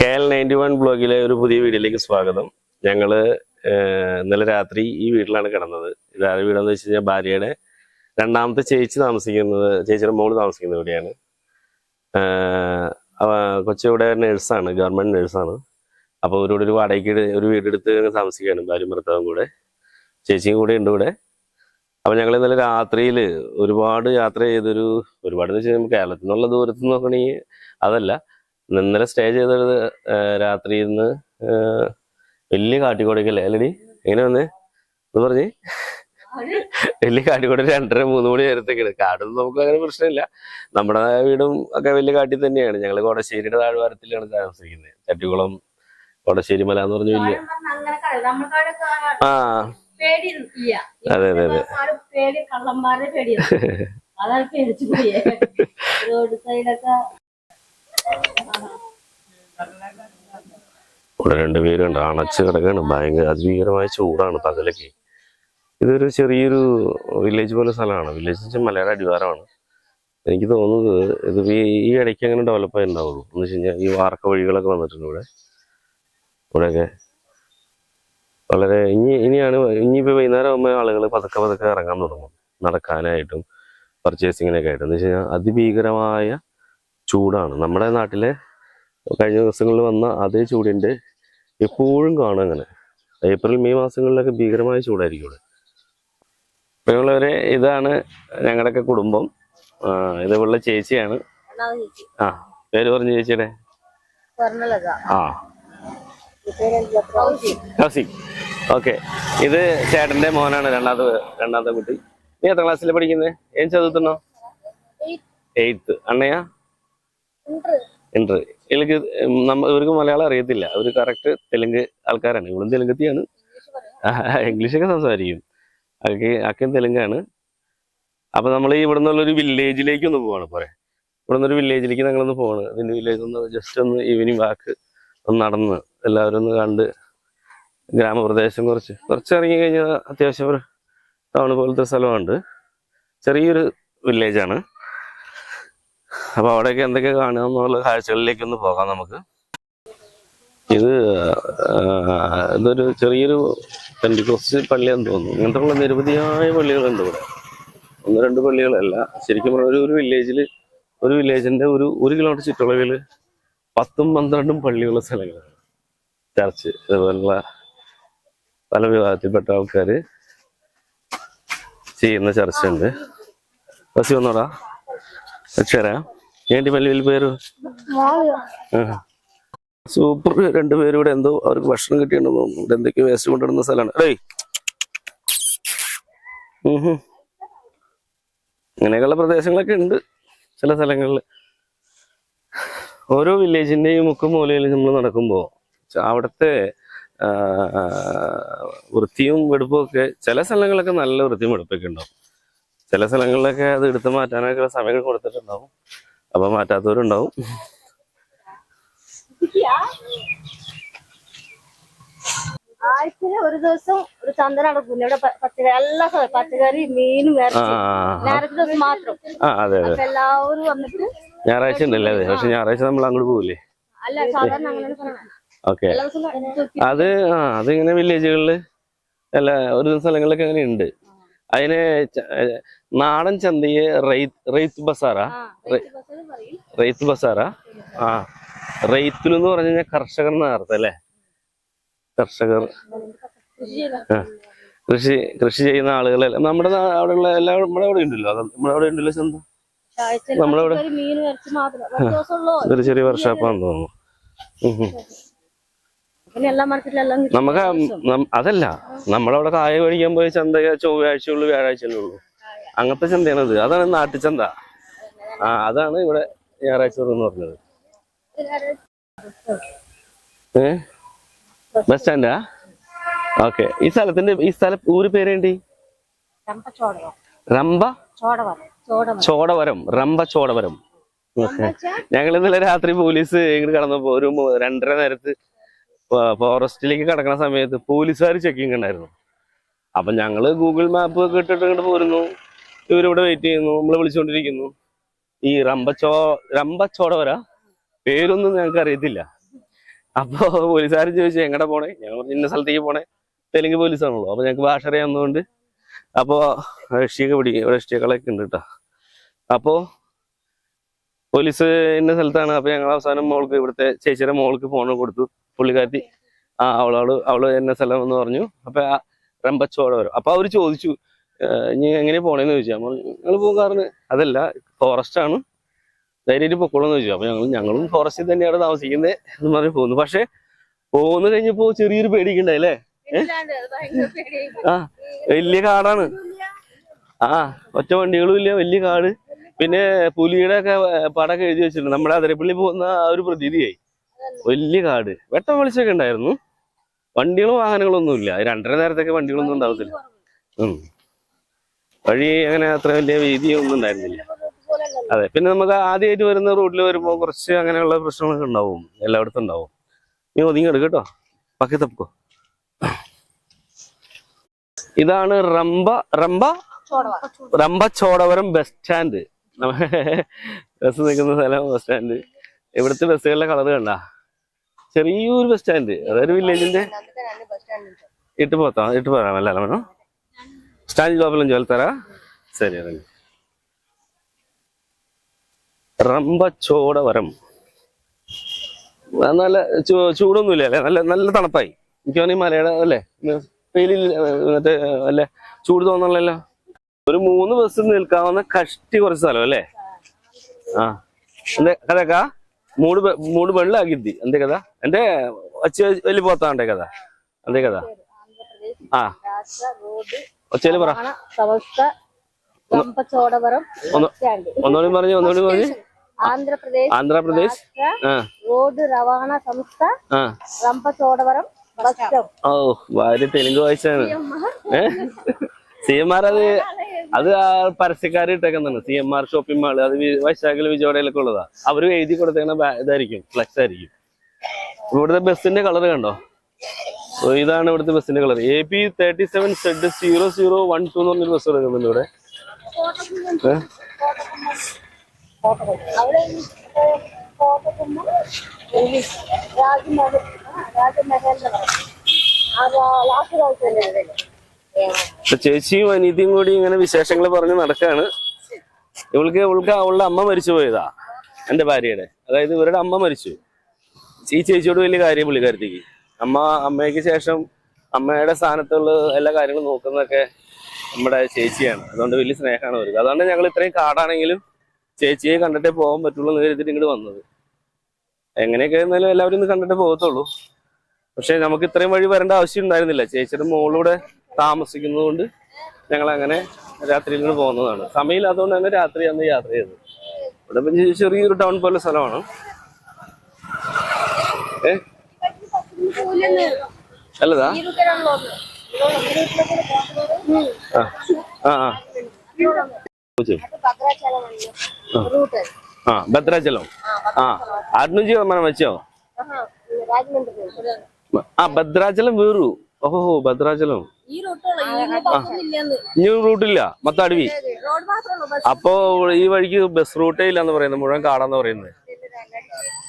KL91 ബ്ലോഗിലെ ഒരു പുതിയ വീഡിയോയിലേക്ക് സ്വാഗതം. ഞങ്ങള് ഇന്നലെ രാത്രി ഈ വീട്ടിലാണ് കിടന്നത്. ഇതാരുടെ വീടെന്ന് വെച്ച് കഴിഞ്ഞാൽ ഭാര്യയുടെ രണ്ടാമത്തെ ചേച്ചിയുടെ മോള് താമസിക്കുന്ന ഇവിടെയാണ്. കൊച്ചിവിടെ നേഴ്സാണ്, ഗവൺമെന്റ് നേഴ്സാണ്. അപ്പോൾ ഇവരോട് ഒരു വാടകയ്ക്ക് ഒരു വീടെടുത്ത് താമസിക്കുകയാണ്, ഭാര്യയും ഭർത്താവും കൂടെ, ചേച്ചിയും കൂടെ ഉണ്ട് ഇവിടെ. അപ്പൊ ഞങ്ങൾ ഇന്നലെ രാത്രിയിൽ ഒരുപാട് യാത്ര ചെയ്തൊരു ഒരുപാട് എന്ന് വെച്ചാൽ കേരളത്തിൽ നിന്നുള്ള ദൂരത്ത് നോക്കണമെങ്കിൽ അതല്ല, ഇന്നലെ സ്റ്റേ ചെയ്തത് രാത്രിയിൽ നിന്ന് വലിയ കാട്ടിക്കോടക്കല്ലേ അല്ലടി, എങ്ങനെ വന്നേ എന്ന് പറഞ്ഞ് വലിയ കാട്ടിക്കോട് 2:30-3 മണി നേരത്തേക്കാണ്. കാടൊന്നും നമുക്ക് അങ്ങനെ പ്രശ്നമില്ല, നമ്മുടെ വീടും ഒക്കെ വലിയ കാട്ടിൽ തന്നെയാണ്. ഞങ്ങൾ കോടശ്ശേരിയുടെ താഴ്വാരത്തിലാണ് താമസിക്കുന്നത്. ചട്ടിക്കുളം കോടശ്ശേരി മല എന്ന് പറഞ്ഞ വലിയ അതെ അതെ അതെ ഇവിടെ രണ്ടുപേരുണ്ട്, അണച്ച് കിടക്കാണ്. ഭയങ്കര അതിഭീകരമായ ചൂടാണ് പകലൊക്കെ. ഇതൊരു ചെറിയൊരു വില്ലേജ് പോലെ സ്ഥലമാണ്. വില്ലേജ് വെച്ചാൽ മലയുടെ അടിവാരമാണ്. എനിക്ക് തോന്നുന്നത് ഇത് ഈ ഇടയ്ക്ക് അങ്ങനെ ഡെവലപ്പ് ആയി ഉണ്ടാവുള്ളൂ. എന്ന് വെച്ച് കഴിഞ്ഞാൽ ഈ വാർക്ക വഴികളൊക്കെ വന്നിട്ടുണ്ട് ഇവിടെയൊക്കെ. വളരെ ഇനിയിപ്പോൾ വൈകുന്നേരം ആകുമ്പോൾ ആളുകൾ പതുക്കെ ഇറങ്ങാൻ തുടങ്ങും, നടക്കാനായിട്ടും പർച്ചേസിങ്ങിനൊക്കെ ആയിട്ട്. എന്ന് വെച്ച് കഴിഞ്ഞാൽ അതിഭീകരമായ ചൂടാണ്. നമ്മുടെ നാട്ടിലെ കഴിഞ്ഞ ദിവസങ്ങളിൽ വന്ന അതേ ചൂടിൻ്റെ എപ്പോഴും കാണും. അങ്ങനെ ഏപ്രിൽ മെയ് മാസങ്ങളിലൊക്കെ ഭീകരമായ ചൂടായിരിക്കും ഇവിടെ. ഇപ്പോഴുള്ളവരെ ഇതാണ് ഞങ്ങളുടെയൊക്കെ കുടുംബം. ഇത് ഇവളുടെ ചേച്ചിയാണ്. ആ, പേര് പറഞ്ഞു ചേച്ചിയുടെ? കൗസിക്. ഓക്കെ, ഇത് ചേട്ടന്റെ മോനാണ്, രണ്ടാമത്തെ കുട്ടി. നീ എത്ര ക്ലാസ്സിൽ പഠിക്കുന്നത്? ഏൻ ചതുർത്തുന്നോ? 8th. അണ്ണയാ? ഇന്റർ. ഇവർക്ക് മലയാളം അറിയത്തില്ല, അവര് കറക്റ്റ് തെലുങ്ക് ആൾക്കാരാണ്. ഇവളും തെലുങ്കത്തിയാണ്, ഇംഗ്ലീഷൊക്കെ സംസാരിക്കും. അക്കയും തെലുങ്കാണ്. അപ്പൊ നമ്മൾ ഇവിടെ നിന്നുള്ളൊരു വില്ലേജിലേക്ക് ഒന്ന് പോവാണ്. പോരെ, ഇവിടെ നിന്നൊരു വില്ലേജിലേക്ക് ഞങ്ങളൊന്ന് പോവാണ്. അതിന്റെ വില്ലേജ് ഒന്ന് ജസ്റ്റ് ഒന്ന് ഈവനിങ് വാക്ക് ഒന്ന് നടന്ന് എല്ലാവരും ഒന്ന് കണ്ട്, ഗ്രാമപ്രദേശം കുറച്ച് ഇറങ്ങി കഴിഞ്ഞാൽ അത്യാവശ്യം ഒരു ടൗൺ പോലത്തെ സ്ഥലമുണ്ട്. ചെറിയൊരു വില്ലേജാണ്. അപ്പൊ അവിടെയൊക്കെ എന്തൊക്കെ കാണുക എന്നുള്ള കാഴ്ചകളിലേക്കൊന്ന് പോകാം നമുക്ക്. ഇതൊരു ചെറിയൊരു പെന്തിക്കോസ്റ്റ് പള്ളിയാന്ന് തോന്നുന്നു. ഇങ്ങനത്തെ നിരവധിയായ പള്ളികളുണ്ട് ഇവിടെ. 1-2 പള്ളികളല്ല, ശരിക്കും പറഞ്ഞ ഒരു വില്ലേജിന്റെ ഒരു കിലോമീറ്റർ ചുറ്റളവിൽ 10-12 പള്ളിയുള്ള സ്ഥലങ്ങളാണ്. ചർച്ച്, അതുപോലുള്ള പല വിഭാഗത്തിൽപ്പെട്ട ആൾക്കാർ ചെയ്യുന്ന ചർച്ചുണ്ട്. ബസ് വന്നോടാ അക്ഷരാ ఏంటి మళ్ళీ వెళ్ళిపోయారు? സൂപ്പർ. 2 പേരും ഇവിടെ എന്തോ അവർക്ക് ഭക്ഷണം കിട്ടിയിട്ടുണ്ടെന്ന് തോന്നുന്നു. ഇവിടെ എന്തൊക്കെയോ വേസ്റ്റ് കൊണ്ടിടുന്ന സ്ഥലമാണ്. അങ്ങനെയൊക്കെയുള്ള പ്രദേശങ്ങളൊക്കെ ഉണ്ട് ചില സ്ഥലങ്ങളിൽ. ഓരോ വില്ലേജിന്റെയും മുക്കും മൂലയിൽ നമ്മൾ നടക്കുമ്പോൾ അവിടുത്തെ വൃത്തിയും വെടുപ്പും ഒക്കെ ചില സ്ഥലങ്ങളിലൊക്കെ നല്ല വൃത്തിയും വെടുപ്പൊക്കെ ഉണ്ടാവും. ചില സ്ഥലങ്ങളിലൊക്കെ അത് എടുത്തു മാറ്റാനൊക്കെ സമയം കൊടുത്തിട്ടുണ്ടാവും. അപ്പൊ മാറ്റാത്തവരുണ്ടാവും. ആഴ്ചയിൽ ഒരു ദിവസം ഒരു ചന്ത നടക്കും ഇവിടെ. പച്ചക്കറി, മീനും ദിവസം മാത്രം. എല്ലാവരും വന്നിട്ട് ഞായറാഴ്ച ഉണ്ടല്ലേ? അതെ, പക്ഷെ ഞായറാഴ്ച നമ്മൾ അങ്ങോട്ട് പോകില്ലേ? അല്ല, സാധാരണ അങ്ങനെ. ഓക്കെ, അതിങ്ങനെ വില്ലേജുകളില് ഒരു സ്ഥലങ്ങളിലൊക്കെ അങ്ങനെ ഉണ്ട്. അതിന് നാടൻ ചന്തയെ റെയ്ത്ത് ബസാറാ. റെയ്ത്തുൽ എന്ന് പറഞ്ഞു കഴിഞ്ഞാൽ കർഷകർ എന്നർത്ഥം അല്ലേ? കർഷകർ, കൃഷി ചെയ്യുന്ന ആളുകളല്ല. നമ്മുടെ അവിടെയുള്ള നമ്മുടെ അവിടെ ഉണ്ടല്ലോ, ചന്ത. നമ്മളവിടെ ഒരു ചെറിയ വർഷാപ്പാന്ന് തോന്നുന്നു. നമുക്ക് അതല്ല, നമ്മളവിടെ കായ മേടിക്കാൻ പോയ ചന്ത ചൊവ്വാഴ്ചയുള്ളൂ, വ്യാഴാഴ്ചയുള്ളൂ. അങ്ങനത്തെ ചന്തയാണത്. അതാണ് നാട്ടുചന്ത. അതാണ് ഇവിടെ ഞായറാഴ്ച എന്ന് പറഞ്ഞത്. ബസ് സ്റ്റാൻഡാ? ഓക്കെ. ഈ സ്ഥലം ഊര് പേരേണ്ടി? ചോടവരം. റംബ ചോടവരം. ഓക്കെ. ഞങ്ങൾ ഇന്നലെ രാത്രി പോലീസ് ഇങ്ങോട്ട് കടന്നപ്പോ ഒരു 2:30 നേരത്ത് ഫോറസ്റ്റിലേക്ക് കടക്കുന്ന സമയത്ത് പോലീസുകാർ ചെക്കിങ് ഉണ്ടായിരുന്നു. അപ്പൊ ഞങ്ങള് ഗൂഗിൾ മാപ്പ് ഒക്കെ ഇട്ടിട്ട് ഇങ്ങോട്ട് പോരുന്നു. ഇവരിവിടെ വെയിറ്റ് ചെയ്യുന്നു, നമ്മള് വിളിച്ചുകൊണ്ടിരിക്കുന്നു. ഈ റംബച്ചോടവര പേരൊന്നും ഞങ്ങൾക്ക് അറിയത്തില്ല. അപ്പൊ പോലീസുകാരൻ ചോദിച്ചു എങ്ങടെ പോണേ, ഞങ്ങൾ പറഞ്ഞു ഇന്ന സ്ഥലത്തേക്ക് പോണേ, തെലുങ്ക് പോലീസാണല്ലോ, അപ്പൊ ഞങ്ങൾക്ക് ഭാഷ അറിയാവുന്നതുകൊണ്ട് അപ്പോ രക്ഷിയൊക്കെ പിടിക്കും, രക്ഷികളൊക്കെ ഉണ്ട് കേട്ടോ. അപ്പോ പോലീസ് ഇന്ന സ്ഥലത്താണ്. അപ്പൊ ഞങ്ങൾ അവസാനം മോൾക്ക്, ഇവിടുത്തെ ചേച്ചിയുടെ മോൾക്ക് ഫോൺ കൊടുത്തു. പുള്ളിക്കാരത്തി അവള് എന്ന സ്ഥലം എന്ന് പറഞ്ഞു. അപ്പൊ റമ്പച്ചോടവരം. അപ്പൊ അവര് ചോദിച്ചു ഇനി എങ്ങനെ പോണേന്ന് ചോദിച്ചു. അപ്പൊ ഞങ്ങൾ പോകാറുണ്ട്, അതല്ല ഫോറസ്റ്റ് ആണ്, ധൈര്യമായിട്ട് പൊക്കോളെന്ന് ചോദിച്ചു. അപ്പൊ ഞങ്ങളും ഫോറസ്റ്റിൽ തന്നെയാണ് താമസിക്കുന്നത് എന്ന് പറഞ്ഞ് പോകുന്നു. പക്ഷെ പോന്നു കഴിഞ്ഞപ്പോ ചെറിയൊരു പേടിക്കുണ്ടായി അല്ലേ? ആ, വലിയ കാടാണ്. ആ, ഒറ്റ വണ്ടികളും ഇല്ല, വലിയ കാട്. പിന്നെ പുലിയുടെ ഒക്കെ പടമൊക്കെ എഴുതി വെച്ചിട്ടുണ്ട്. നമ്മുടെ അതിരപ്പള്ളി പോകുന്ന ആ ഒരു പ്രതീതിയായി. വലിയ കാട്, വെട്ടം വെളിച്ചൊക്കെ ഉണ്ടായിരുന്നു. വണ്ടികളും വാഹനങ്ങളും ഒന്നും ഇല്ല. 2:30 നേരത്തൊക്കെ വണ്ടികളൊന്നും ഉണ്ടാവത്തില്ല. വഴി അങ്ങനെ അത്ര വലിയ വീതിയൊന്നും ഉണ്ടായിരുന്നില്ല. അതെ, പിന്നെ നമുക്ക് ആദ്യമായിട്ട് വരുന്ന റൂട്ടിൽ വരുമ്പോൾ കുറച്ച് അങ്ങനെയുള്ള പ്രശ്നങ്ങളൊക്കെ ഉണ്ടാവും, എല്ലായിടത്തും ഉണ്ടാവും. നീ ഒതുങ്ങി എടുക്കും കേട്ടോ, പക്കി തപ്പോ. ഇതാണ് റമ്പച്ചോടവരം ബസ് സ്റ്റാൻഡ്. ബസ് നിൽക്കുന്ന സ്ഥലം ബസ് സ്റ്റാൻഡ്. ഇവിടുത്തെ ബസ്സുകളുടെ കളർ കണ്ട, ചെറിയൊരു ബസ് സ്റ്റാൻഡ്. അതൊരു വില്ലേജിന്റെ ഇട്ട് പോരാമല്ല വേണം. സ്റ്റാൻഡ് ലോപ്പലും ചോദിത്തരാ. ശരി, റമ്പച്ചോടവരം. നല്ല ചൂടൊന്നുമില്ല അല്ലേ? നല്ല തണുപ്പായി. എനിക്ക് തോന്നി മലയുടെ അല്ലേ, വെയിലിൽ മറ്റേ അല്ലേ ചൂട് തോന്നണല്ലോ. ഒരു 3 ബസ് നിൽക്കാവുന്ന കഷ്ടി കുറച്ച് സ്ഥലം അല്ലേ? ആ, എന്തേ കഥക്കാ మూడు బండ్లు ఆగిద్ది అంతే కదా? అంటే వచ్చి వెళ్ళిపోతా ఉంటాయి కదా, అంతే కదా? వచ్చేది బరా ఒన్నోడి പറഞ്ഞു ఆంధ్రప్రదేశ్ రోడ్డు రవాణా సంస్థ రంపచోడవరం బస్ స్టాప్. ഓ, ഭാര്യ തെലുങ്ക് വായിച്ചാണ്. CMR അത് ആ പരസ്യക്കാര് ഇട്ടേക്കുന്നതാണ്. CMR ഷോപ്പിംഗ് മാള്, അത് വൈശാഖിൽ വിജയവാഡയിലൊക്കെ ഉള്ളതാ. അവര് എഴുതി കൊടുത്തേക്കുന്ന ഇതായിരിക്കും, ഫ്ലെക്സ് ആയിരിക്കും. ഇവിടുത്തെ ബസ്സിന്റെ കളർ കണ്ടോ? ഇതാണ് ഇവിടുത്തെ ബസ്സിന്റെ കളർ. AP 37Z0012 എന്ന് പറഞ്ഞൊരു ബസ് എടുക്കുന്നുണ്ട് ഇവിടെ. ചേച്ചിയും അനീതിയും കൂടി ഇങ്ങനെ വിശേഷങ്ങൾ പറഞ്ഞ് നടക്കാണ്. ഇവൾക്ക് അവളുടെ അമ്മ മരിച്ചു പോയതാ, എന്റെ ഭാര്യയുടെ. അതായത് ഇവരുടെ അമ്മ മരിച്ചു. ഈ ചേച്ചിയോട് വലിയ കാര്യം പുള്ളിക്കാരത്തേക്ക്. അമ്മയ്ക്ക് ശേഷം അമ്മയുടെ സ്ഥാനത്തുള്ള എല്ലാ കാര്യങ്ങളും നോക്കുന്നതൊക്കെ നമ്മുടെ ചേച്ചിയാണ്. അതുകൊണ്ട് വലിയ സ്നേഹമാണ് അവർക്ക്. അതുകൊണ്ട് ഞങ്ങൾ ഇത്രയും കാടാണെങ്കിലും ചേച്ചിയെ കണ്ടിട്ടേ പോകാൻ പറ്റുള്ളൂ എന്ന് കരുതിട്ട് ഇങ്ങോട്ട് വന്നത്. എങ്ങനെയൊക്കെ ആയിരുന്നാലും എല്ലാവരും ഇന്ന് കണ്ടിട്ടേ പോകത്തുള്ളൂ. പക്ഷെ നമുക്ക് ഇത്രയും വഴി വരേണ്ട ആവശ്യം ഉണ്ടായിരുന്നില്ല. ചേച്ചിയുടെ മോളൂടെ താമസിക്കുന്നത് കൊണ്ട് ഞങ്ങൾ അങ്ങനെ രാത്രിയിൽ നിന്ന് പോകുന്നതാണ്. സമയമില്ലാത്തതുകൊണ്ട് തന്നെ രാത്രി അന്ന് യാത്ര ചെയ്തത്. ഇവിടെ പിന്നെ ചെറിയൊരു ടൗൺ പോലെ സ്ഥലമാണ്. അല്ലതാ? భద్రాచలం. అటు నుంచి మనం వచ్చాం. భద్రాచలం వేరు. ఓహో, భద్రాచలం ഇനി റൂട്ടില്ല, മൊത്തം അടവി. അപ്പോ ഈ വഴിക്ക് ബസ് റൂട്ടേ ഇല്ലാന്ന് പറയുന്നത്, മുഴുവൻ കാടാന്ന് പറയുന്നത്.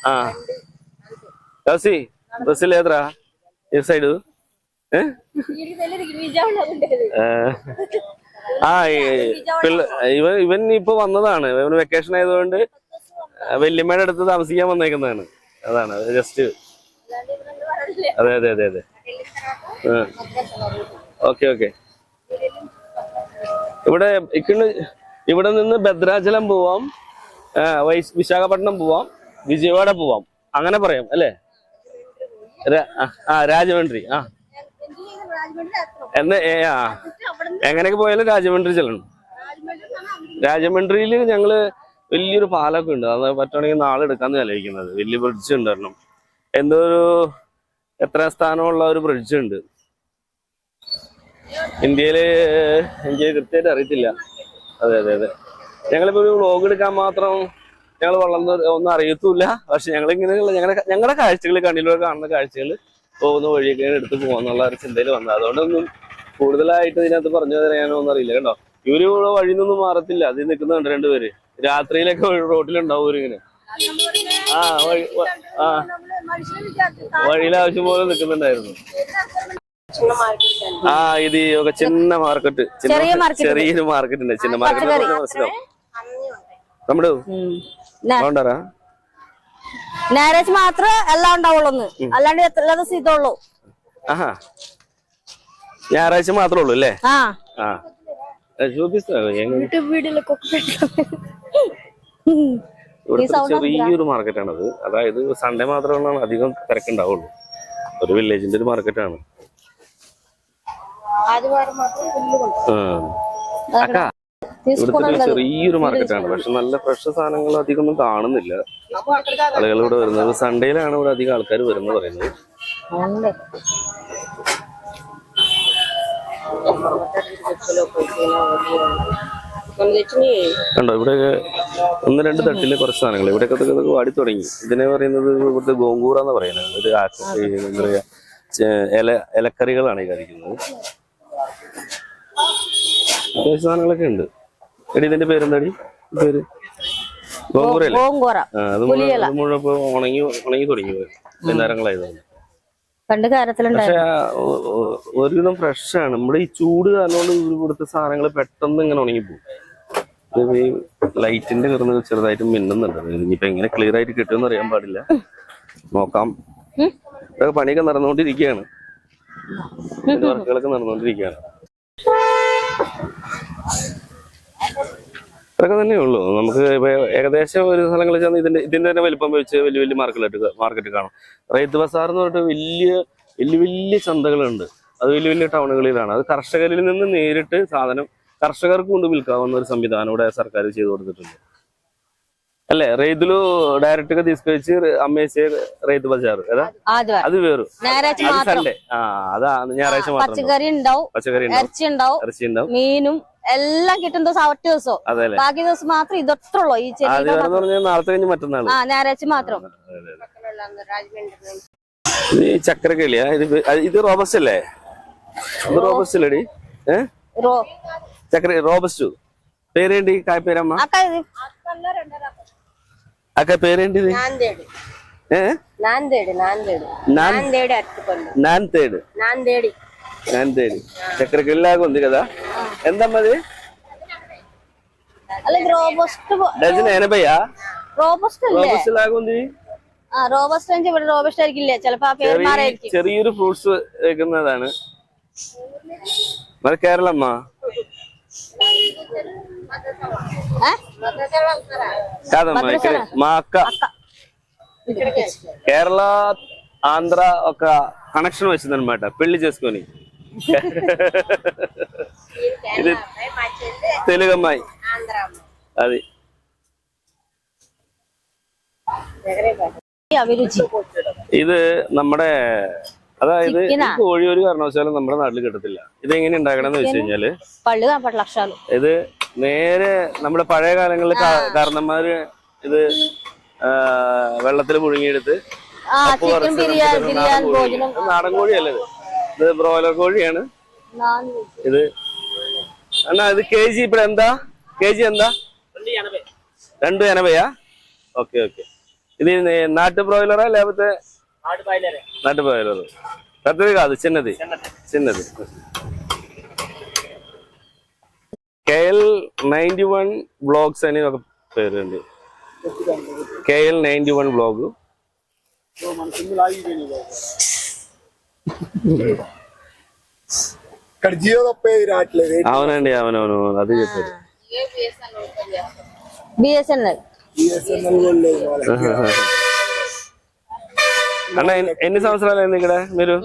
ആ കാസി ബസ്സിൽ ഏതാ ഈ സൈഡ്? ഇവൻ ഇപ്പൊ വന്നതാണ്. ഇവന് വെക്കേഷൻ ആയതുകൊണ്ട് വല്യമ്മയുടെ അടുത്ത് താമസിക്കാൻ വന്നേക്കുന്നതാണ്. അതാണ് ജസ്റ്റ്. അതെ അതെ അതെ അതെ. ഓക്കെ. ഇവിടെ നിന്ന് ഭദ്രാചലം പോവാം, വിശാഖപട്ടണം പോവാം, വിജയവാഡ പോവാം, അങ്ങനെ പറയാം അല്ലേ? രാജമന്ത്രി. എങ്ങനെയൊക്കെ പോയാലും രാജമന്ത്രി ചെല്ലണം. രാജമന്ത്രിയിൽ ഞങ്ങള് വലിയൊരു പാലൊക്കെ ഉണ്ട്. അത് പറ്റുവാണെങ്കിൽ നാളെ എടുക്കാന്ന് ആലോചിക്കുന്നത്. വലിയ ബ്രിഡ്ജ് ഉണ്ടായിരുന്നു. എന്തോ ഒരു എത്ര സ്ഥാനമുള്ള ഒരു ബ്രിഡ്ജ് ഉണ്ട് ഇന്ത്യയില്. എനിക്ക് കൃത്യമായിട്ട് അറിയത്തില്ല. അതെ അതെ അതെ. ഞങ്ങളിപ്പോ ഒരു വ്ളോഗ് എടുക്കാൻ മാത്രം ഞങ്ങൾ വളർന്ന് ഒന്നും അറിയത്തുമില്ല. പക്ഷെ ഞങ്ങളിങ്ങനെയുള്ള ഞങ്ങളുടെ കാഴ്ചകൾ, കണ്ണിലൂടെ കാണുന്ന കാഴ്ചകൾ പോകുന്ന വഴിയൊക്കെ എടുത്ത് പോകാന്നുള്ള ഒരു ചിന്തയിൽ വന്നത്. അതുകൊണ്ടൊന്നും കൂടുതലായിട്ട് ഇതിനകത്ത് പറഞ്ഞു തരാനോ ഒന്നും അറിയില്ല. കേട്ടോ, ഇവര് വഴി നിന്നൊന്നും മാറത്തില്ല. അതിൽ നിൽക്കുന്നുണ്ട് 2 പേര്. രാത്രിയിലൊക്കെ റോഡിലുണ്ടാവും ഇവരിങ്ങനെ. వడిలో ఆവശ്యం പോലെ നിൽക്കുന്നുണ്ടായിരുന്നു ఇది ఒక చిన్న మార్కెట్ చెరియరు మార్కెట్ ఉంది చిన్న మార్కెట్ తమ్ముడు బాగుంటారా ഞായറാഴ്ച മാത്രമേ എല്ലാം ഉണ്ടാവുള്ളൂ അല്ലാണ്ട് എല്ലാ ദിവസം ഇതുള്ളൂ ഞായറാഴ്ച മാത്രമേ ഉള്ളൂ അല്ലേ చూపిస్తా ചെറിയൊരു മാർക്കറ്റാണത് അതായത് സൺഡേ മാത്രമാണ് അധികം തിരക്കുണ്ടാവുള്ളൂ ഒരു വില്ലേജിന്റെ ഒരു മാർക്കറ്റാണ് ഇവിടുത്തെ ചെറിയൊരു മാർക്കറ്റാണ് പക്ഷെ നല്ല ഫ്രഷ് സാധനങ്ങൾ അധികം ഒന്നും കാണുന്നില്ല ആളുകൾ ഇവിടെ വരുന്നത് സൺഡേയിലാണ് ഇവിടെ അധികം ആൾക്കാർ വരുന്നത് പറയുന്നത് കണ്ടോ ഇവിടെ ഒന്ന് രണ്ട് തട്ടിലെ കുറച്ച് സാധനങ്ങൾ ഇവിടെയൊക്കെ ഇതൊക്കെ വാടി തുടങ്ങി ഇതിനെ പറയുന്നത് ഇവിടുത്തെ ഗോങ്കൂറ എന്ന് പറയുന്നത് ഒരു എന്താ പറയാ ഇലക്കറികളാണ് ഈ കഴിക്കുന്നത് അത്യാവശ്യ സാധനങ്ങളൊക്കെ ഉണ്ട് എടി ഇതിന്റെ പേരെന്താടി പേര് ഗോങ്കൂറല്ലേ അത് മുഴുവൻ ഇപ്പൊ ഉണങ്ങി തുടങ്ങി വൈകുന്നേരങ്ങളായതാണ് പക്ഷെ ഒരുവിധം ഫ്രഷാണ് നമ്മുടെ ഈ ചൂട് കാരണം ഇവിടുത്തെ സാധനങ്ങൾ പെട്ടെന്ന് ഇങ്ങനെ ഉണങ്ങിപ്പോകും ഈ ലൈറ്റിന്റെ കിടന്ന് ചെറുതായിട്ട് മിന്നുന്നുണ്ട് ഇനിയിപ്പോ എങ്ങനെ ക്ലിയർ ആയിട്ട് കിട്ടുമെന്ന് അറിയാൻ പാടില്ല നോക്കാം ഇതൊക്കെ പണിയൊക്കെ നടന്നുകൊണ്ടിരിക്കുകയാണ് വർക്കുകളൊക്കെ നടന്നുകൊണ്ടിരിക്കുകയാണ് ഇതൊക്കെ തന്നെ ഉള്ളൂ നമുക്ക് ഏകദേശം ഒരു സ്ഥലങ്ങളിൽ ചെന്ന് ഇതിന്റെ തന്നെ വലിപ്പം വെച്ച് വലിയ വലിയ മാർക്കറ്റ് കാണും റൈത്ത് ബസാർ എന്ന് പറഞ്ഞിട്ട് വലിയ ചന്തകളുണ്ട് അത് വലിയ ടൗണുകളിലാണ് അത് കർഷകരിൽ നിന്ന് നേരിട്ട് സാധനം കർഷകർക്ക് കൊണ്ട് വിൽക്കാവുന്ന ഒരു സംവിധാനം ഇവിടെ സർക്കാർ ചെയ്തു കൊടുത്തിട്ടുണ്ട് అల్లే రైతులు డైరెక్ట్ గా తీసుకొచ్చి అమ్మేసే రైతు బజారు కదా అది వేరు సండే അതാ ഞായറാഴ്ച മാത്രം പച്ചക്കറി ഉണ്ടാവും ഇറച്ചി ഉണ്ടാവും മീനും എല്ലാം കിട്ടുന്ന ദിവസം ഒറ്റ ദിവസം ബാക്കി ദിവസം മാത്രം ഇതൊക്കെ ഉള്ളൂ ഈ നാളത്തെ കഴിഞ്ഞ് മറ്റന്നാൾ ഞായറാഴ്ച മാത്രം ഈ ചക്കരക്കിളിയാ ഇത് റോബസ്റ്റ് അല്ലേ ഇത് റോബസ്റ്റ് അല്ലേടി చక్కెర రోబస్టు పేరేంటి కాయ పేరమ్మా అక్క పేరేంటి నాందేడి చక్కెర గిల్లాగా ఉంది కదా ఎంతమ్మా అది డజన్ 80 రోబస్ట్ లాగా ఉంది ചെറിയൊരു ഫ്രൂട്ട്സ് വെക്കുന്നതാണ് మరి కేరళమ్మ కాదమ్మా ఇక్కడ మా అక్క కేరళ ఆంధ్ర ఒక కనెక్షన్ వచ్చిందనమాట పెళ్లి చేసుకొని ఇది తెలుగు అమ్మాయి అది ഇത് നമ്മുടെ അതായത് കോഴി ഒരു കാരണവശാലും നമ്മുടെ നാട്ടിൽ കിട്ടത്തില്ല. ഇത് എങ്ങനെ ഉണ്ടാക്കണമെന്ന് വെച്ച് കഴിഞ്ഞാല് ഇത് നേരെ നമ്മുടെ പഴയ കാലങ്ങളിൽ കാരണന്മാര് ഇത് വെള്ളത്തിൽ പുഴുങ്ങിയെടുത്ത് നാടൻ കോഴിയല്ല ഇത് ബ്രോയിലർ കോഴിയാണ്. ഇത് അണ്ണാ ഇത് KG ఇప్పుడు ఎంత KG ఎంత 280 ఓకే ఓకే. ఇది నాటు బ్రోయిలరా లేకపోతే నాటు బ్రోయిలర్? పెద్దది కాదు, చిన్నది. KL91 బ్లాగ్స్ అని ఒక పేరు అండి. KL91 blog. అవునండి, అవునవును, అది చెప్పారు. అన్న ఎన్ని సంవత్సరాలు అయింది ఇక్కడ మీరు?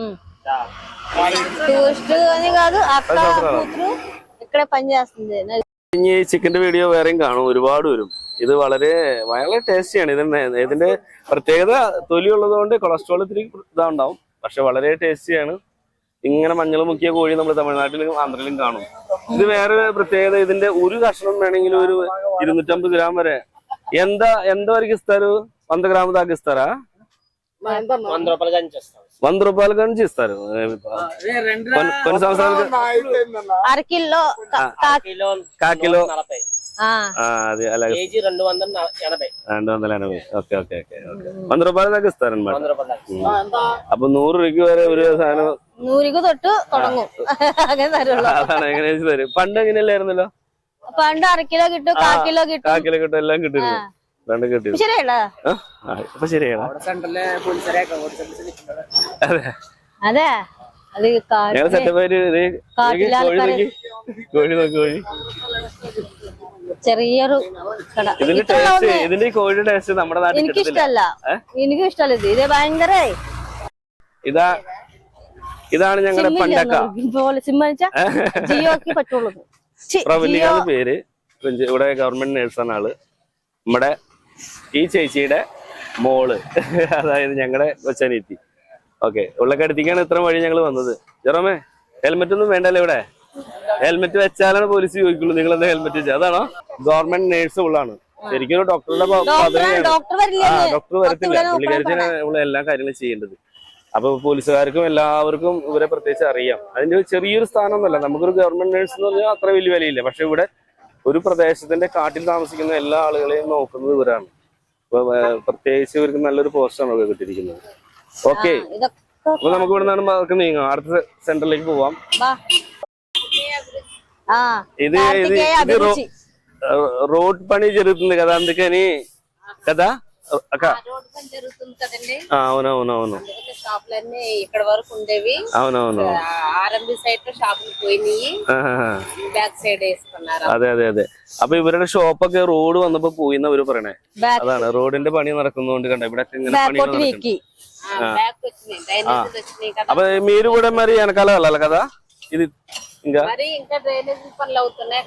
ഈ ചിക്കന്റെ വീഡിയോ വേറെയും കാണും, ഒരുപാട് വരും. ഇത് വളരെ ടേസ്റ്റിയാണ്. ഇതിന്റെ പ്രത്യേകത തൊലി ഉള്ളത് കൊണ്ട് കൊളസ്ട്രോൾ ഇത്തിരി ഇതാണ്ടാവും, പക്ഷെ വളരെ ടേസ്റ്റിയാണ്. ഇങ്ങനെ മഞ്ഞൾ മുക്കിയ കോഴി നമ്മൾ തമിഴ്നാട്ടിലും ആന്ധ്രയിലും കാണും. ഇത് വേറെ പ്രത്യേകത, ഇതിന്റെ ഒരു കഷ്ണം വേണമെങ്കിൽ ഒരു 250 గ్రామ్ వరే. ఎంత వరకు ఇస్తారు? 100 గ్రాముల దాకా ఇస్తారా? 100 రూపాయల నుంచి ఇస్తారు. కొన్ని సంవత్సరాలు 1/2 కిలో, 1/4 కిలో అది అలాగే 280. ఓకే ఓకే ఓకే ఓకే 100 రూపాయల దాకా ఇస్తారనమాట. అപ്പൊ 100 రూపాయకి వരെ ഒരു സാധനം 100 തൊട്ട് തുടങ്ങും. അങ്ങനെ തരുള്ളൂ. അതാണ് എങ്ങനെ തരും. പണ്ട് എങ്ങനെയല്ലായിരുന്നല്ലോ? പണ്ട് 1/2 കിലോ കിട്ടും, 1/4 കിലോ കിട്ടും, 1/4 കിലോ കിട്ടും, എല്ലാം കിട്ടിയിരുന്നു. രണ്ടും കിട്ടിയിരുന്നു. ശരിയല്ല? അപ്പൊ ശരിയാണ്. അതെ അതെ. അത് ഞങ്ങൾ സെറ്റപ്പായിട്ട് കോഴി നോക്കി കോഴി ചെറിയൊരു കട. ഇതിന്റെ ടേസ്റ്റ്, ഇതിന്റെ കോഴിയുടെ ടേസ്റ്റ് നമ്മുടെ നാട്ടിൽ എനിക്കിഷ്ടല്ല. എനിക്കും ഇഷ്ടമല്ല ഇത്. ഇത് ഭയങ്കര ഇതാണ് ഞങ്ങളുടെ പണ്ടക്ക പോലെ സിമ്മച്ച ജിയോക്ക് പറ്റുള്ളൂ. പ്രവല്ലിക്കാന്ന് പേര്. ഇവിടെ ഗവൺമെന്റ് നേഴ്സാണ് ആള്. നമ്മുടെ ഈ ചേച്ചിയുടെ മോള്, അതായത് ഞങ്ങളുടെ കൊച്ചനീത്തി. ഓക്കെ, ഉള്ളക്കടുത്തേക്കാണ് ഇത്ര വഴി ഞങ്ങൾ വന്നത്. ജെറോമേ, ഹെൽമെറ്റ് ഒന്നും വേണ്ടല്ലോ ഇവിടെ? ഹെൽമെറ്റ് വെച്ചാലാണ് പോലീസ് ചോദിക്കുള്ളൂ നിങ്ങൾ എന്താ ഹെൽമെറ്റ് വെച്ചാൽ. അതാണോ? ഗവൺമെന്റ് നേഴ്സ് ഉള്ളതാണ്. ശരിക്കും ഡോക്ടറുടെ പദവിയാണ്. ഡോക്ടർ വരത്തില്ല, പുള്ളിക്കാരത്തിനാണ് എല്ലാ കാര്യങ്ങളും ചെയ്യേണ്ടത്. അപ്പൊ പോലീസുകാർക്കും എല്ലാവർക്കും ഇവരെ പ്രത്യേകിച്ച് അറിയാം. അതിന്റെ ചെറിയൊരു സ്ഥാനമൊന്നുമല്ല. നമുക്കൊരു ഗവൺമെന്റ് നേഴ്സ് എന്ന് പറഞ്ഞാൽ അത്ര വലിയ വിലയില്ല. പക്ഷെ ഇവിടെ ഒരു പ്രദേശത്തിന്റെ കാട്ടിൽ താമസിക്കുന്ന എല്ലാ ആളുകളെയും നോക്കുന്നത് ഇവരാണ്. പ്രത്യേകിച്ച് ഇവർക്ക് നല്ലൊരു പോസ്റ്റാണ് ഇവിടെ കിട്ടിയിരിക്കുന്നത്. ഓക്കെ, അപ്പൊ നമുക്ക് ഇവിടെ നിന്നാണ് നീങ്ങാം. അടുത്ത സെന്ററിലേക്ക് പോവാം. ఇది రోడ్ పని జరుగుతుంది కదా, అందుకని కదా అక్క. అవునవునవును, షాపులన్నీ ఇక్కడ వరకు ఉండేవి. అవునవును, ఆర్ఎంబి సైడ్ లో షాపులు పోయినాయి, ബാക്ക് സൈഡ് వేసుకున్నారు. അതെ അതെ അതെ. അപ്പൊ ഇവരുടെ ഷോപ്പൊക്കെ റോഡ് വന്നപ്പോ പോയിന്ന് അവര് പറയണേ. അതാണ് റോഡിന്റെ പണി നടക്കുന്നതുകൊണ്ട് കണ്ട ഇവിടെ ഇങ്ങനെ പണി നടക്കും. అప్పుడు మీరు కూడా మరి వెనకాల వెళ్ళాలి కదా. ఇది ఇంకా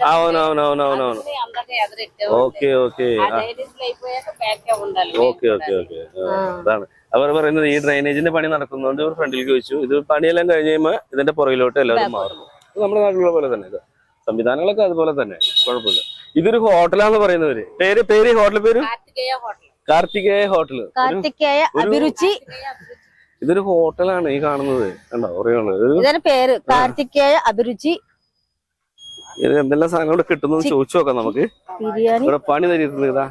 అవునవునవునవునవును. Okay okay okay okay okay. അതാണ് അവർ പറയുന്നത്. ഈ ഡ്രൈനേജിന്റെ പണി നടക്കുന്നതുകൊണ്ട് ഇവർ ഫ്രണ്ടിലേക്ക് വെച്ചു. ഇത് പണിയെല്ലാം കഴിഞ്ഞ് കഴിയുമ്പോൾ ഇതിന്റെ പുറകിലോട്ട് എല്ലാവരും മാറും. നമ്മുടെ നാട്ടിലുള്ള പോലെ തന്നെ ഇത് സംവിധാനങ്ങളൊക്കെ അതുപോലെ തന്നെ, കുഴപ്പമില്ല. ഇതൊരു ഹോട്ടലാന്ന് പറയുന്നവര്. പേര് ഹോട്ടൽ പേര് കാർത്തികേയ ഹോട്ടല്. കാർത്തികേയ അഭിരുചി. ഇതൊരു ഹോട്ടലാണ് ഈ കാണുന്നത്, കണ്ടോ? ഇതിന്റെ പേര് കാർത്തികേയ അഭിരുചി. ഇത് എന്തെല്ലാം സാധനങ്ങൾ കിട്ടുന്നത് ചോദിച്ചു നോക്കാം നമുക്ക്. ബിരിയാണി ഇവിടെ പണി തരുന്നത് ഇതാ.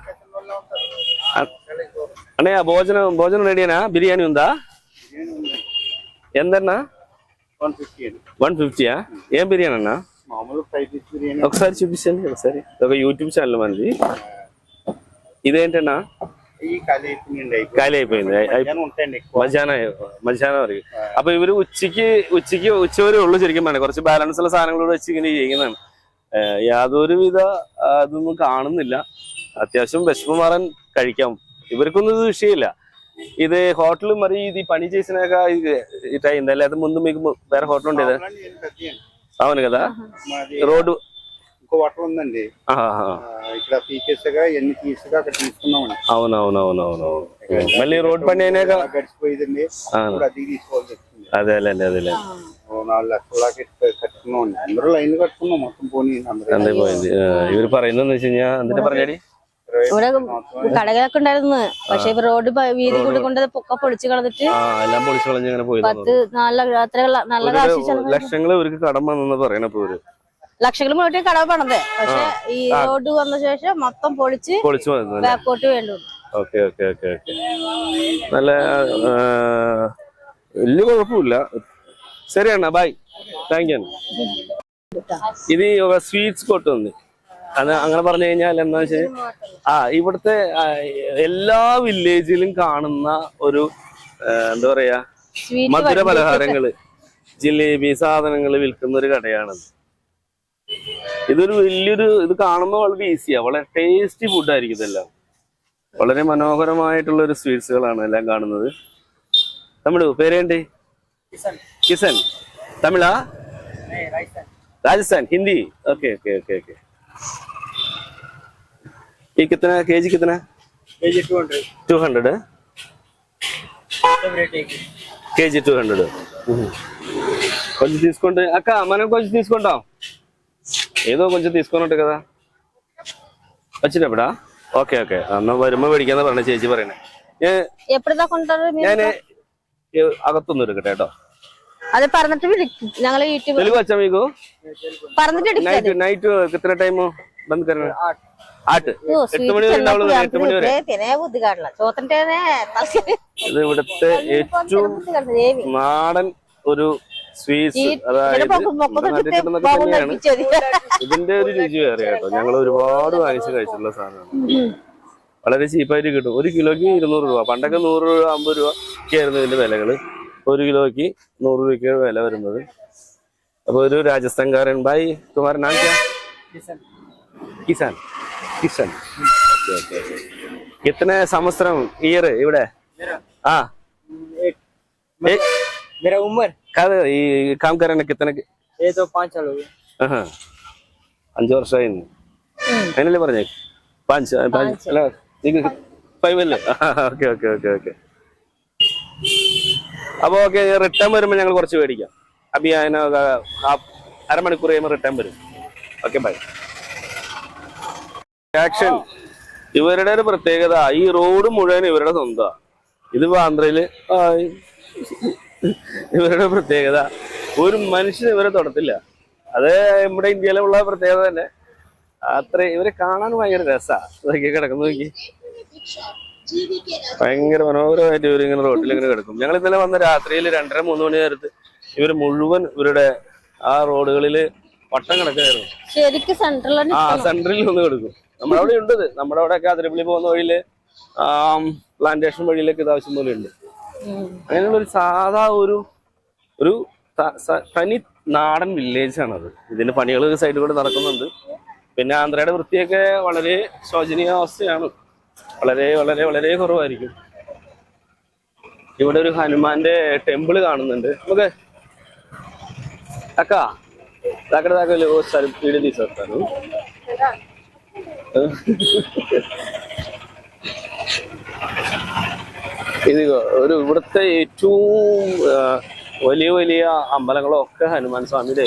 అన్నయ్య భోజనం రెడీనా? బిర్యానీ ఉందా? ఎంతన్నా? 150. ఏం బిర్యానీ అన్నా? ఒకసారి చూపించండి ఒకసారి. ఒక యూట్యూబ్ ఛానల్ మనది. ఇదేంటన్నా? ఖాళీ అయిపోయింది മധ്യാഹ്നം വരെ. അപ്പൊ ഇവര് ഉച്ചവരെ ഉള്ളു ശരിക്കും വേണം. കുറച്ച് ബാലൻസ് ഉള്ള സാധനങ്ങളോട് വെച്ച് ഇങ്ങനെ ചെയ്യുന്നതാണ്. യാതൊരുവിധ അതൊന്നും കാണുന്നില്ല. അത്യാവശ്യം വിശപ്പ് മാറാൻ കഴിക്കാം. ఇవరికొందు విషయమిല്ല. ఇది హోటల్ మరి ఇది పని చేసినాక ఇట్ అయిందా, లేదా ముందు మీకు వేరే హోటల్ ఉండేదా? అవును కదా. రోడ్డు ఇంకో హోటల్ ఉందండి ఇక్కడ, తీసేసగా ఎన్ని తీసుగా అక్కడ తీసుకున్నామండి. అవునవునవునవును. మళ్ళీ రోడ్ పని అయినాక గడిచిపోయిందండి. అది తీసుకోవాల్సి వచ్చింది. అదేలేండి అదేలేండి. 4 లక్షల దాకా కట్టుకున్నాం. అందరూ లైన్ కట్టుకున్నాం మొత్తం. పోనీ അതെ പോയത്. ഇവര് പറയുന്നതെന്ന് വെച്ച് കഴിഞ്ഞാൽ എന്നിട്ട് പറഞ്ഞാടി ഇവിടെ കടകളൊക്കെ ഉണ്ടായിരുന്നു. പക്ഷെ ഇവർ റോഡ് വീതി കൂടി കൊണ്ട് പൊക്കെ പൊളിച്ചു കളഞ്ഞിട്ട് എല്ലാം പൊളിച്ചു കളഞ്ഞ് ഇങ്ങനെ പോയി. 10 നല്ല കാശ് ലക്ഷങ്ങൾ ഇവർക്ക് കടം വന്നെന്ന് പറയണപ്പോ ലക്ഷങ്ങൾ മുന്നോട്ട് കടവ് പണത്. പക്ഷെ ഈ റോഡ് വന്ന ശേഷം മൊത്തം പൊളിച്ച് ബാക്കോട്ട് വേണ്ടു. Okay okay okay okay. നല്ല വലിയ കുഴപ്പമില്ല. ശരിയാണ്, ബൈ, താങ്ക് യു. ഇത് സ്വീറ്റ് സ്പോട്ട് ഉണ്ട്. അത് അങ്ങനെ പറഞ്ഞു കഴിഞ്ഞാൽ എന്താ വെച്ചാൽ ഇവിടുത്തെ എല്ലാ വില്ലേജിലും കാണുന്ന ഒരു എന്താ പറയാ മധുര പലഹാരങ്ങള്, ജിലേബി സാധനങ്ങൾ വിൽക്കുന്ന ഒരു കടയാണത്. ഇതൊരു വലിയൊരു, ഇത് കാണുമ്പോൾ വളരെ ഈസിയാ, വളരെ ടേസ്റ്റി ഫുഡായിരിക്കും ഇതെല്ലാം. വളരെ മനോഹരമായിട്ടുള്ള ഒരു സ്വീറ്റ്സുകളാണ് എല്ലാം കാണുന്നത്. തമിഴ് പേരേണ്ടേ? കിസൻ. തമിഴാ? Rajasthan Hindi. Okay okay okay okay. ये कितना केजी? कितना కేజీ? 200 కేజీ 200. కొంచెం తీసుకోండి అక్క, మనం కొంచెం తీసుకుంటాం. ఏదో కొంచెం తీసుకున్నట్టు కదా వచ్చినప్పుడా? Okay okay. അന്ന് വരുമ്പോ മേടിക്കാന്ന് പറഞ്ഞ ചേച്ചി പറയണേ. ഞാൻ അകത്തൊന്നും എടുക്കട്ടെ കേട്ടോ. അത് പറഞ്ഞിട്ട് ഞങ്ങള് യൂട്യൂബ് తెలుగు వచ్చా మీకు? പറഞ്ഞിട്ട് నైట్ కిतना టైం? बंद करना 8 8 മണി വരെ ഉണ്ടാവുള്ളൂ 8 മണി വരെ ഇത് ഇവിടുത്തെ ഏറ്റവും നാടൻ ഒരു സ്വീറ്റ്സ് അതായത് തന്നെയാണ് ഇതിന്റെ ഒരു രുചി വേറെ കേട്ടോ ഞങ്ങൾ ഒരുപാട് വാങ്ങിച്ച് കഴിച്ചിട്ടുള്ള സാധനമാണ് വളരെ ചീപ്പായിട്ട് കിട്ടും 1 കിലോയ്ക്ക് 200 രൂപ പണ്ടൊക്കെ 100 രൂപ 50 രൂപ ഒക്കെ ആയിരുന്നു ഇതിന്റെ വിലകള് 1 കിലോയ്ക്ക് 100 രൂപയ്ക്ക് വില വരുന്നത് അപ്പൊ ഒരു രാജസ്ഥാൻകാരൻ ഭായ് तुम्हारा नाम क्या किसान किसान कितने संवत्सरम ईयर ഇവിടെ ആ मेरा उम्र ഈ काम करने कितने ये तो 5 साल हो गए 5 വർഷമായി അതിനല്ലേ പറഞ്ഞേ 5 അല്ല 5 അല്ലേ ഓക്കെ ഓക്കെ ഓക്കെ ഓക്കെ അപ്പൊ ഓക്കെ റിട്ടേൺ വരുമ്പോ ഞങ്ങൾ കുറച്ച് മേടിക്കാം അപ്പൊ അരമണിക്കൂർ കഴിയുമ്പോൾ റിട്ടേൺ വരും ഓക്കെ ബൈ ആക്ഷൻ ഇവരുടെ ഒരു പ്രത്യേകത ഈ റോഡ് മുഴുവൻ ഇവരുടെ സ്വന്തമാണ് ഇത് ആന്ധ്രയില് ഇവരുടെ പ്രത്യേകത ഒരു മനുഷ്യൻ ഇവരെ തൊടത്തില്ല അത് നമ്മുടെ ഇന്ത്യയിലുള്ള പ്രത്യേകത തന്നെ അത്ര ഇവരെ കാണാൻ ഭയങ്കര രസമാണ് ഇതൊക്കെ കിടക്കുന്നു നോക്കി ഭയങ്കര മനോഹരമായിട്ട് ഇവരിങ്ങനെ റോട്ടിൽ ഇങ്ങനെ കിടക്കും ഞങ്ങൾ ഇന്നലെ വന്ന രാത്രിയിൽ 2:30-3 മണി നേരത്ത് ഇവര് മുഴുവൻ ഇവരുടെ ആ റോഡുകളില് വട്ടം കിടക്കായിരുന്നു സെൻട്രലിൽ ഒന്ന് കിടക്കും നമ്മുടെ അവിടെ ഉണ്ട് നമ്മുടെ അവിടെ ഒക്കെ അതിരപ്പള്ളി പോകുന്ന വഴിയില് പ്ലാന്റേഷൻ വഴിയിലൊക്കെ ഇത് ആവശ്യം പോലെ ഉണ്ട് അങ്ങനെയുള്ള ഒരു സാധാ ഒരു തനി നാടൻ വില്ലേജ് ആണത് ഇതിന്റെ പണികൾ സൈഡിൽ കൂടെ നടക്കുന്നുണ്ട് പിന്നെ ആന്ധ്രയുടെ വൃത്തിയൊക്കെ വളരെ ശോചനീയാവസ്ഥയാണ് വളരെ വളരെ വളരെ കുറവായിരിക്കും ഇവിടെ ഒരു ഹനുമാന്റെ ടെമ്പിള് കാണുന്നുണ്ട് നമുക്ക് അക്കാ దాకడ దాకా ఒకసారి వీడియో తీసేస్తాను ഇదిగో ഒരു ഇവിടുത്തെ ഏറ്റവും വലിയ വലിയ അമ്പലങ്ങളൊക്കെ ഹനുമാൻ സ്വാമിയുടെ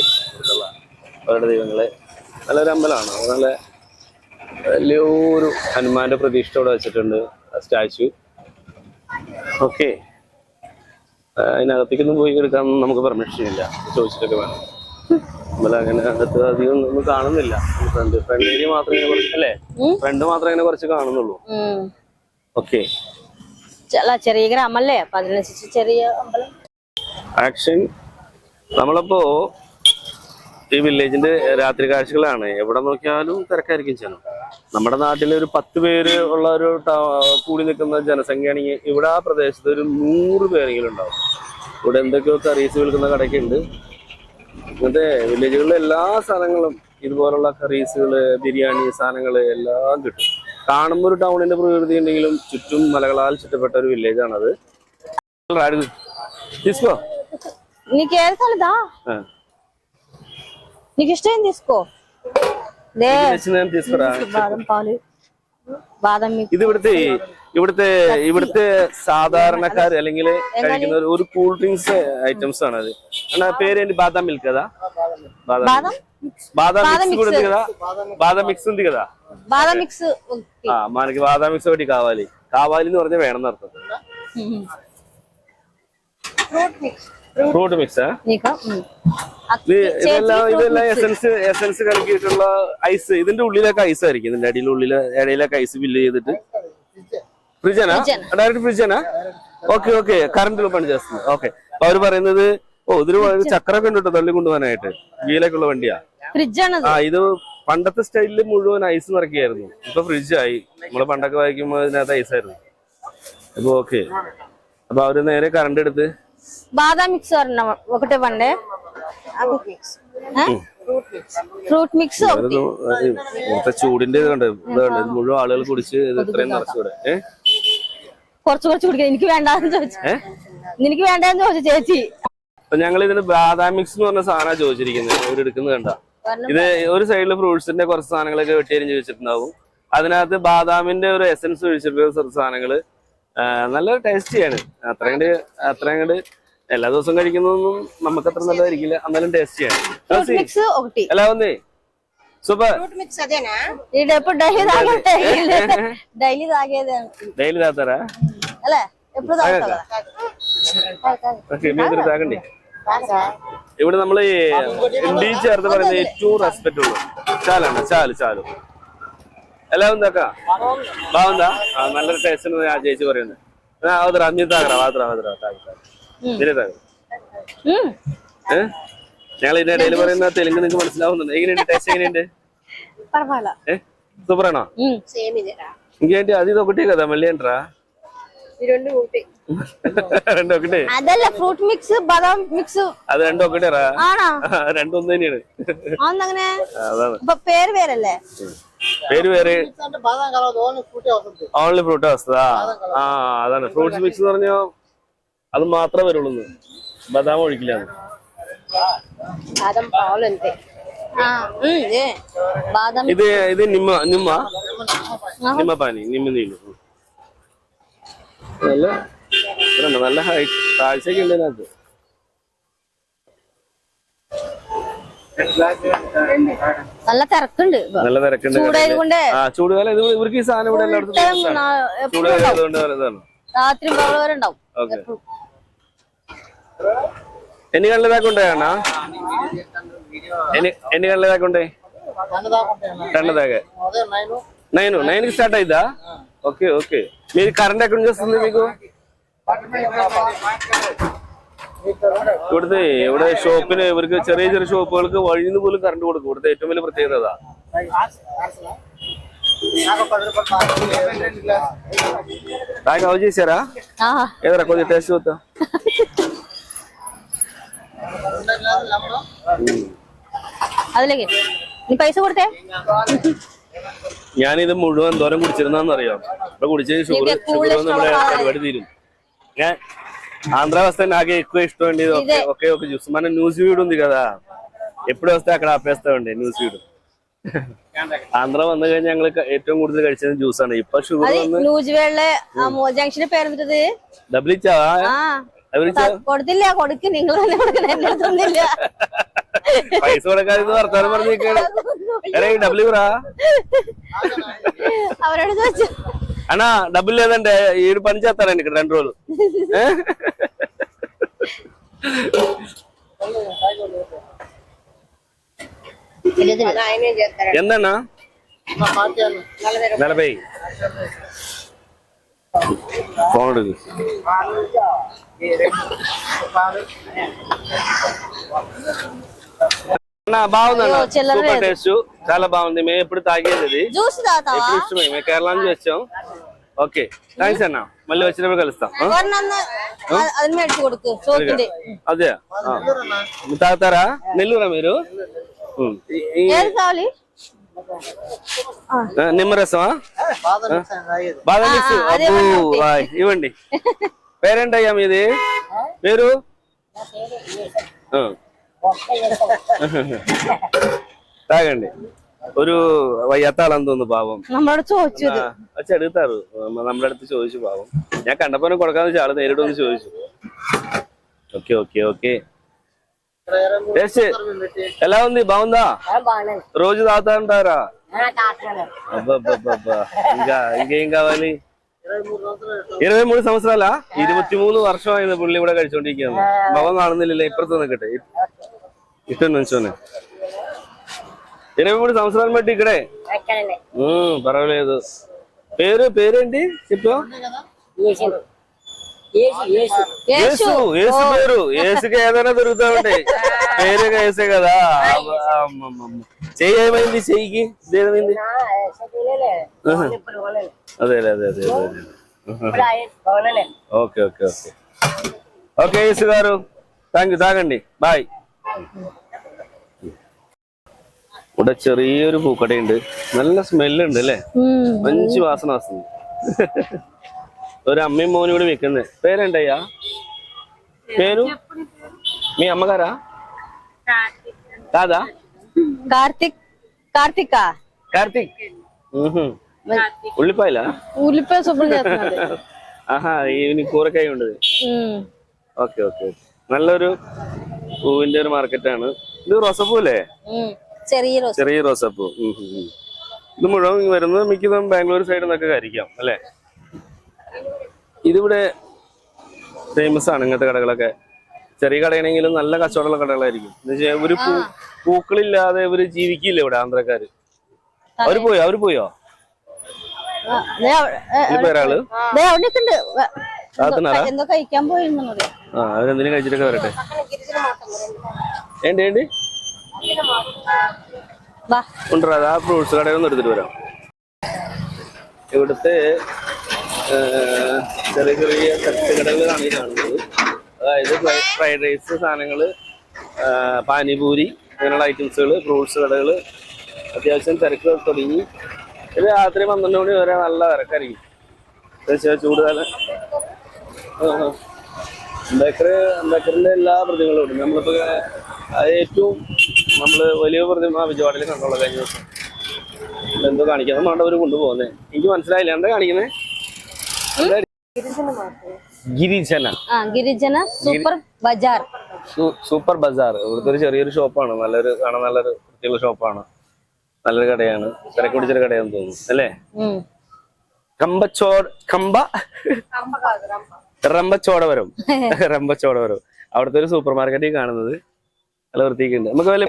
അവരുടെ ദൈവങ്ങളെ നല്ലൊരു അമ്പലമാണ് നല്ല വലിയൊരു ഹനുമാന്റെ പ്രതിഷ്ഠ ഇവിടെ വെച്ചിട്ടുണ്ട് സ്റ്റാച്ചു ഓക്കെ അതിനകത്തേക്കൊന്നും പോയി എടുക്കാൻ നമുക്ക് പെർമിഷൻ ഇല്ല ചോദിച്ചിട്ടൊക്കെ വേണം അമ്പലം അങ്ങനെ അകത്ത് അധികം ഒന്നും കാണുന്നില്ല ഫ്രണ്ട് ഏരിയ മാത്രമേ കുറച്ച് അല്ലേ ഫ്രണ്ട് മാത്രമേ അങ്ങനെ കുറച്ച് കാണുന്നുള്ളൂ ഓക്കെ ചെറിയ ഗ്രാമല്ലേ അപ്പൊ അതിനനുസരിച്ച് ചെറിയ അമ്പലം ആക്ഷൻ നമ്മളിപ്പോ ഈ വില്ലേജിന്റെ രാത്രി കാഴ്ചകളാണ് എവിടെ നോക്കിയാലും തിരക്കായിരിക്കും ജനം നമ്മുടെ നാട്ടിലെ ഒരു 10 പേര് ഉള്ള ഒരു കൂടി നിൽക്കുന്ന ജനസംഖ്യയാണെങ്കിൽ ഇവിടെ ആ പ്രദേശത്ത് ഒരു 100 പേരെങ്കിലും ഉണ്ടാവും ഇവിടെ എന്തൊക്കെയോ കറീസ് വിൽക്കുന്ന കടയ്ക്കുണ്ട് ഇങ്ങനത്തെ വില്ലേജുകളിലെ എല്ലാ സാധനങ്ങളും ഇതുപോലുള്ള കറീസുകള് ബിരിയാണി സാധനങ്ങള് എല്ലാം കിട്ടും കാണുമ്പോൾ ഒരു ടൗണിന്റെ പ്രകൃതി ഉണ്ടെങ്കിലും ചുറ്റും മലകളാൽ ചുറ്റപ്പെട്ട ഒരു വില്ലേജ് ആണത് తీసుకో నీకు ఏది కలదా నీకు ఇష్టం తీసుకో తీసుకురా బాదం పాలు బాదం ഇത് ഇവിടുത്തെ സാധാരണക്കാർ അല്ലെങ്കിൽ കഴിക്കുന്ന ഒരു കൂൾ ഡ്രിങ്ക്സ് ഐറ്റംസ് ആണ് അത് పేరేంటి బాదం మిల్క్ కదా బాదం మిక్స్ కూడా ఉంది కదా బాదం మిక్స్ ఉంది కదా బాదం మిక్స్ మనకి బాదం మిక్స్ ఒకటి కావాలి എന്ന് പറഞ്ഞാൽ വേണം എന്നർത്ഥം ഫ്രൂട്ട് മിക്സ് ഇതെല്ലാം എസൻസ് കലക്കിയിട്ടുള്ള ഐസ് ഇതിന്റെ ഉള്ളിലൊക്കെ ഐസ് ആയിരിക്കും ഇതിന്റെ ഇടയിലൊക്കെ ഐസ് ഫില്ല് ചെയ്തിട്ട് ഫ്രിഡ്ജാനാ ഡയറക്റ്റ് ഫ്രിഡ്ജാനാ ഓക്കെ ഓക്കെ കറണ്ട് പണി ചേർന്നത് ഓക്കെ അപ്പൊ അവര് പറയുന്നത് ഇതിന് ചക്രമൊക്കെ ഉണ്ട് കേട്ടോ തള്ളി കൊണ്ടുപോകാനായിട്ട് ഗീലൊക്കെയുള്ള വണ്ടിയാ ഇത് പണ്ടത്തെ സ്റ്റൈലില് മുഴുവൻ ഐസ് നിറക്കിയായിരുന്നു ഇപ്പൊ ഫ്രിഡ്ജായി നമ്മള് പണ്ടൊക്കെ വായിക്കുമ്പോ ഇതിനകത്ത് ഐസായിരുന്നു അപ്പൊ ഓക്കെ അപ്പൊ അവര് നേരെ കറണ്ട് എടുത്ത് బాదం మిక్స్ ఒకటే వండే ഫ്രൂട്ട് മിക്സ് ഇവിടുത്തെ ചൂടിന്റെ ഇത് കണ്ട് മുഴുവൻ ആളുകൾ കുടിച്ച് ഇത്രയും നിറച്ചൂടെ കുറച്ച് കുടിക്കാൻ എനിക്ക് വേണ്ടെന്ന് ചോദിച്ചു നിനക്ക് വേണ്ടെന്ന് ചോദിച്ചു ചേച്ചി അപ്പൊ ഞങ്ങൾ ഇതിന് ബാദാം മിക്സ് എന്ന് പറഞ്ഞ സാധനം ചോദിച്ചിരിക്കുന്നത് ഇവരെടുക്കുന്നത് കണ്ട ഇത് ഒരു സൈഡില് ഫ്രൂട്ട്സിന്റെ കുറച്ച് സാധനങ്ങളൊക്കെ വെട്ടിയരിഞ്ഞ് വെച്ചിട്ടുണ്ടാവും അതിനകത്ത് ബാദാമിന്റെ ഒരു എസൻസ് ഒഴിച്ചിട്ടുള്ള സാധനങ്ങള് നല്ല ടേസ്റ്റിയാണ് അത്രയും കണ്ട് എല്ലാ ദിവസവും കഴിക്കുന്നതൊന്നും നമുക്ക് അത്ര നല്ലതായിരിക്കില്ല എന്നാലും ടേസ്റ്റിയാണ് ఎలా ఉంది సూపర్ డైలీ తాగుతారా మీరు తాగండి ഇവിടെ നമ്മള് ഇന്ത്യയിൽ ചേർത്ത് പറയുന്നത് ഏറ്റവും റെസ്പെക്ട് ഉള്ളു ചാലാണ് ചാല് ఎలా ఉంది అక్క బాగుందా నల్ల టేస్ట్ ఉంది ఆ చేసి പറയുന്നത് అవుతురా అన్ని తాగరా వాదురా మీరే తాగ ഞങ്ങൾ ഇതിന്റെ ഇടയിൽ പറയുന്ന തെലുങ്ക് നിങ്ങൾക്ക് മനസ്സിലാവുന്നുണ്ട് എങ്ങനെയുണ്ട് ടേസ്റ്റ് എങ്ങനെയുണ്ട് సూపర్ అన్నా ఇంకేంటి అది ఒకటే కదా మళ్ళీ ఏంట్రా రెండు ఒకటే അതല്ല ഫ്രൂട്ട് മിക്സ് ബദാം മിക്സ് അത് രണ്ടും ఒకటేరా രണ്ടും ഒന്ന് തന്നെയാണ് അങ്ങനെ അതാണ് പേര് പേരല്ലേ പേര് വേറെ ഓൺലി ഫ്രൂട്ട് വസ്തുതാ അതാണ് ഫ്രൂട്ട്സ് മിക്സ് എന്ന് പറഞ്ഞാൽ അത് മാത്രമേ വരുള്ളൂ ബദാം ഒഴിക്കില്ല ഇത് ഇത് നിമ്മ പാനി നിമ്മ നീലു നല്ല ഹൈറ്റ് താഴ്ചയൊക്കെ ഉണ്ട് അതിനകത്ത് നല്ല തിരക്കുണ്ട് നല്ല തിരക്കുണ്ട് ചൂടുകാലം ഇവർക്ക് ഈ സാധനം ഇവിടെ എല്ലായിടത്തും ചൂടുകാലം അതുകൊണ്ട് രാത്രി വരെ ഉണ്ടാവും ఎన్ని గంటల దాకా ఉంటాయి అన్న ఎన్ని గంటల దాకా ఉంటాయి 10 దాకా 9కి స్టార్ట్ అయిద్దా ఓకే ఓకే మీరు కరెంట్ ఎక్కడి నుంచి వస్తుంది మీకు ഇവിടുത്തെ ഇവിടെ ഷോപ്പിന് ഇവർക്ക് ചെറിയ ചെറിയ ഷോപ്പുകൾക്ക് വഴിയിൽ നിന്ന് പോലും കറണ്ട് കൊടുക്കും ഇവിടുത്തെ ഏറ്റവും വലിയ പ്രത്യേകത బాగా అవ చేశారా ఏదరా కొద్దిగా టేస్ట్ చూద్దాం അതിലേക്ക് നീ പൈസ കൊടുത്തേ ഞാനിത് മുഴുവൻ ദൂരം കുടിച്ചിരുന്നറിയാം ഇപ്പൊ കുടിച്ചത് ഷുഗർ നമ്മുടെ പരിപാടി തീരും ഞാൻ ఆంధ్ర వస్తే నాకే ఎక్కువ ఇష్టం అండి ఒకే ఒక జ్యూస్ మన న్యూస్ వీడ్ ఉంది కదా ఎప్పుడు వస్తే అక్కడ ఆపేస్తామండి న్యూస్ వీడ్ ആന്ധ്ര വന്നു കഴിഞ്ഞാൽ ഞങ്ങൾ ഏറ്റവും കൂടുതൽ കഴിച്ചത് ജ്യൂസാണ് ഇപ്പൊ ഷുഗർ ജംഗ്ഷന്റെ പേരെന്തിട്ടത് ഡബിൾ ഇച്ചാവാ കൊടുത്തില്ല കൊടുക്ക് നിങ്ങൾ തന്നെ പൈസ കൊടുക്കാതെ വർത്താനം പറഞ്ഞിരിക്കാണ് డబ్బులు ఇవ్వరా അവരോട് ചോദിച്ചു అన్నా డబ్బులు లేదంటే ఈడు పని చేస్తానండి ఇక్కడ 2 రోజులు ఎంతన్నా 40 బాగుంటుంది బాగుందన్న సూపర్ టేస్ట్ చాలా బాగుంది మేము ఎప్పుడు తాగేది అది ఎప్పుడు ఇష్టమే మేము కేరళ నుంచి వచ్చాం ఓకే థ్యాంక్స్ అన్న మళ్ళీ వచ్చినప్పుడు కలుస్తాం అదే తాగుతారా నెల్లూరా మీరు నిమ్మరసమా బాగా మిక్స్ ఇవ్వండి పేరేంటయ్యా మీది పేరు తాగండి ഒരു വയ്യാത്താളെന്ന് തോന്നുന്നു പാവം അച്ഛൻ എടുത്താറ് നമ്മുടെ അടുത്ത് ചോദിച്ചു പാവം ഞാൻ കണ്ടപ്പോനെ കൊടുക്കാന്ന് വെച്ചാൽ ആള് നേരിട്ട് ഒന്ന് ചോദിച്ചു ఓకే ఓకే ఓకే టేస్ట్ ఎలా ఉంది బాగుందా రోజు తాగుతా ఉంటారా అబ్బబ్బబ్బా ఇంకేం కావాలి 23 సంవత్సరాలా 23 വർഷം ആയിരുന്നു പുള്ളി ഇവിടെ കഴിച്ചോണ്ടിരിക്കുന്നത് മുഖം കാണുന്നില്ലല്ലോ ഇപ്പുറത്ത് നിൽക്കട്ടെ ఇటు నుంచోనే 23 సంవత్సరాలు బట్టి ఇక్కడే పర్వాలేదు పేరేంటి చెప్పు యేసు పేరు యేసుకి ఏదైనా దొరుకుతా ఉంటాయి పేరు యేసే కదా చెయ్యి ఏమైంది చెయ్యికి ఏమైంది అదే అదే అదే ఓకే ఓకే ఓకే ఓకే యేసు గారు థ్యాంక్ యూ తాగండి బాయ్ ഇവിടെ ചെറിയൊരു പൂക്കടയുണ്ട് നല്ല സ്മെല്ലുണ്ട് അല്ലേ മഞ്ചു വാസന വస్తుంది ഒരു అమ్మയും മോനും കൂടി വെക്കുന്നത് പേരെന്തయ్యా పేరు మీ అమ్మగారా కాదా కార్తిక్ ఉల్లిపాయలా ఉల్లిపాయ శుభ్రం చేస్తున్నాడు ఆహా ఈవిని కూరగాయ ఉండదు ఓకే ఓకే നല്ലൊരു പൂവിന്റെ ഒരു മാർക്കറ്റാണ് ഇത് റോസപ്പൂ അല്ലേ ചെറിയ റോസപ്പൂ ഇത് മുഴുവൻ വരുന്നത് മിക്കതും ബാംഗ്ലൂർ സൈഡിൽ നിന്നൊക്കെ ആയിരിക്കാം അല്ലെ ഇതിവിടെ ഫേമസ് ആണ് ഇങ്ങനത്തെ കടകളൊക്കെ ചെറിയ കടയാണെങ്കിലും നല്ല കച്ചവടമുള്ള കടകളായിരിക്കും എന്നുവെച്ചാൽ ഒരു പൂക്കളില്ലാതെ ഇവര് ജീവിക്കില്ല ഇവിടെ ആന്ധ്രക്കാര് അവര് പോയോ ഒരാള് എന്തോ കഴിക്കാൻ പോയിരുന്നു അവരെന്തിനും കഴിച്ചിട്ടൊക്കെ വരട്ടെ. ഏണ്ടി കൊണ്ടുവരാ ആ ഫ്രൂട്ട്സ് കടയിൽ നിന്ന് എടുത്തിട്ട് വരാം. ഇവിടുത്തെ ചെറിയ ചെറിയ തട്ടുകടകളാണ് ഈ കാണുന്നത്. അതായത് ഫ്രൈഡ് റൈസ് സാധനങ്ങള്, പാനിപൂരി അങ്ങനെയുള്ള ഐറ്റംസുകള്, ഫ്രൂട്ട്സ് കടകള്. അത്യാവശ്യം തിരക്ക് തുടങ്ങി. ഇത് രാത്രി 12 മണി വരെ നല്ല തിരക്കായിരിക്കും. ചൂടുകാലം. അംബേദ്കറിന്റെ എല്ലാ പ്രതിമകളും ഉണ്ട്. നമ്മളിപ്പോ ഏറ്റവും വലിയ പ്രതിമ വിജയവാഡയിൽ കണ്ടുള്ള കഴിഞ്ഞ ദിവസം. എന്തോ കാണിക്കാൻ വേണ്ടവര് കൊണ്ടുപോകുന്നേ, എനിക്ക് മനസ്സിലായില്ല എന്താ കാണിക്കുന്നേ. ഗിരിജന സൂപ്പർ ബജാർ. സൂപ്പർ ബസാർ ഇവിടുത്തെ ഒരു ചെറിയൊരു ഷോപ്പാണ്. കാണാൻ നല്ലൊരു വൃത്തിയുള്ള ഷോപ്പാണ്. നല്ലൊരു കടയാണ്. തിരക്ക് പിടിച്ചൊരു കടയാന്ന് തോന്നുന്നു അല്ലേ. റമ്പച്ചോടവരം അവിടുത്തെ ഒരു സൂപ്പർ മാർക്കറ്റിൽ കാണുന്നത് നല്ല വൃത്തിയൊക്കെ ഉണ്ട്. നമുക്ക് വല്ല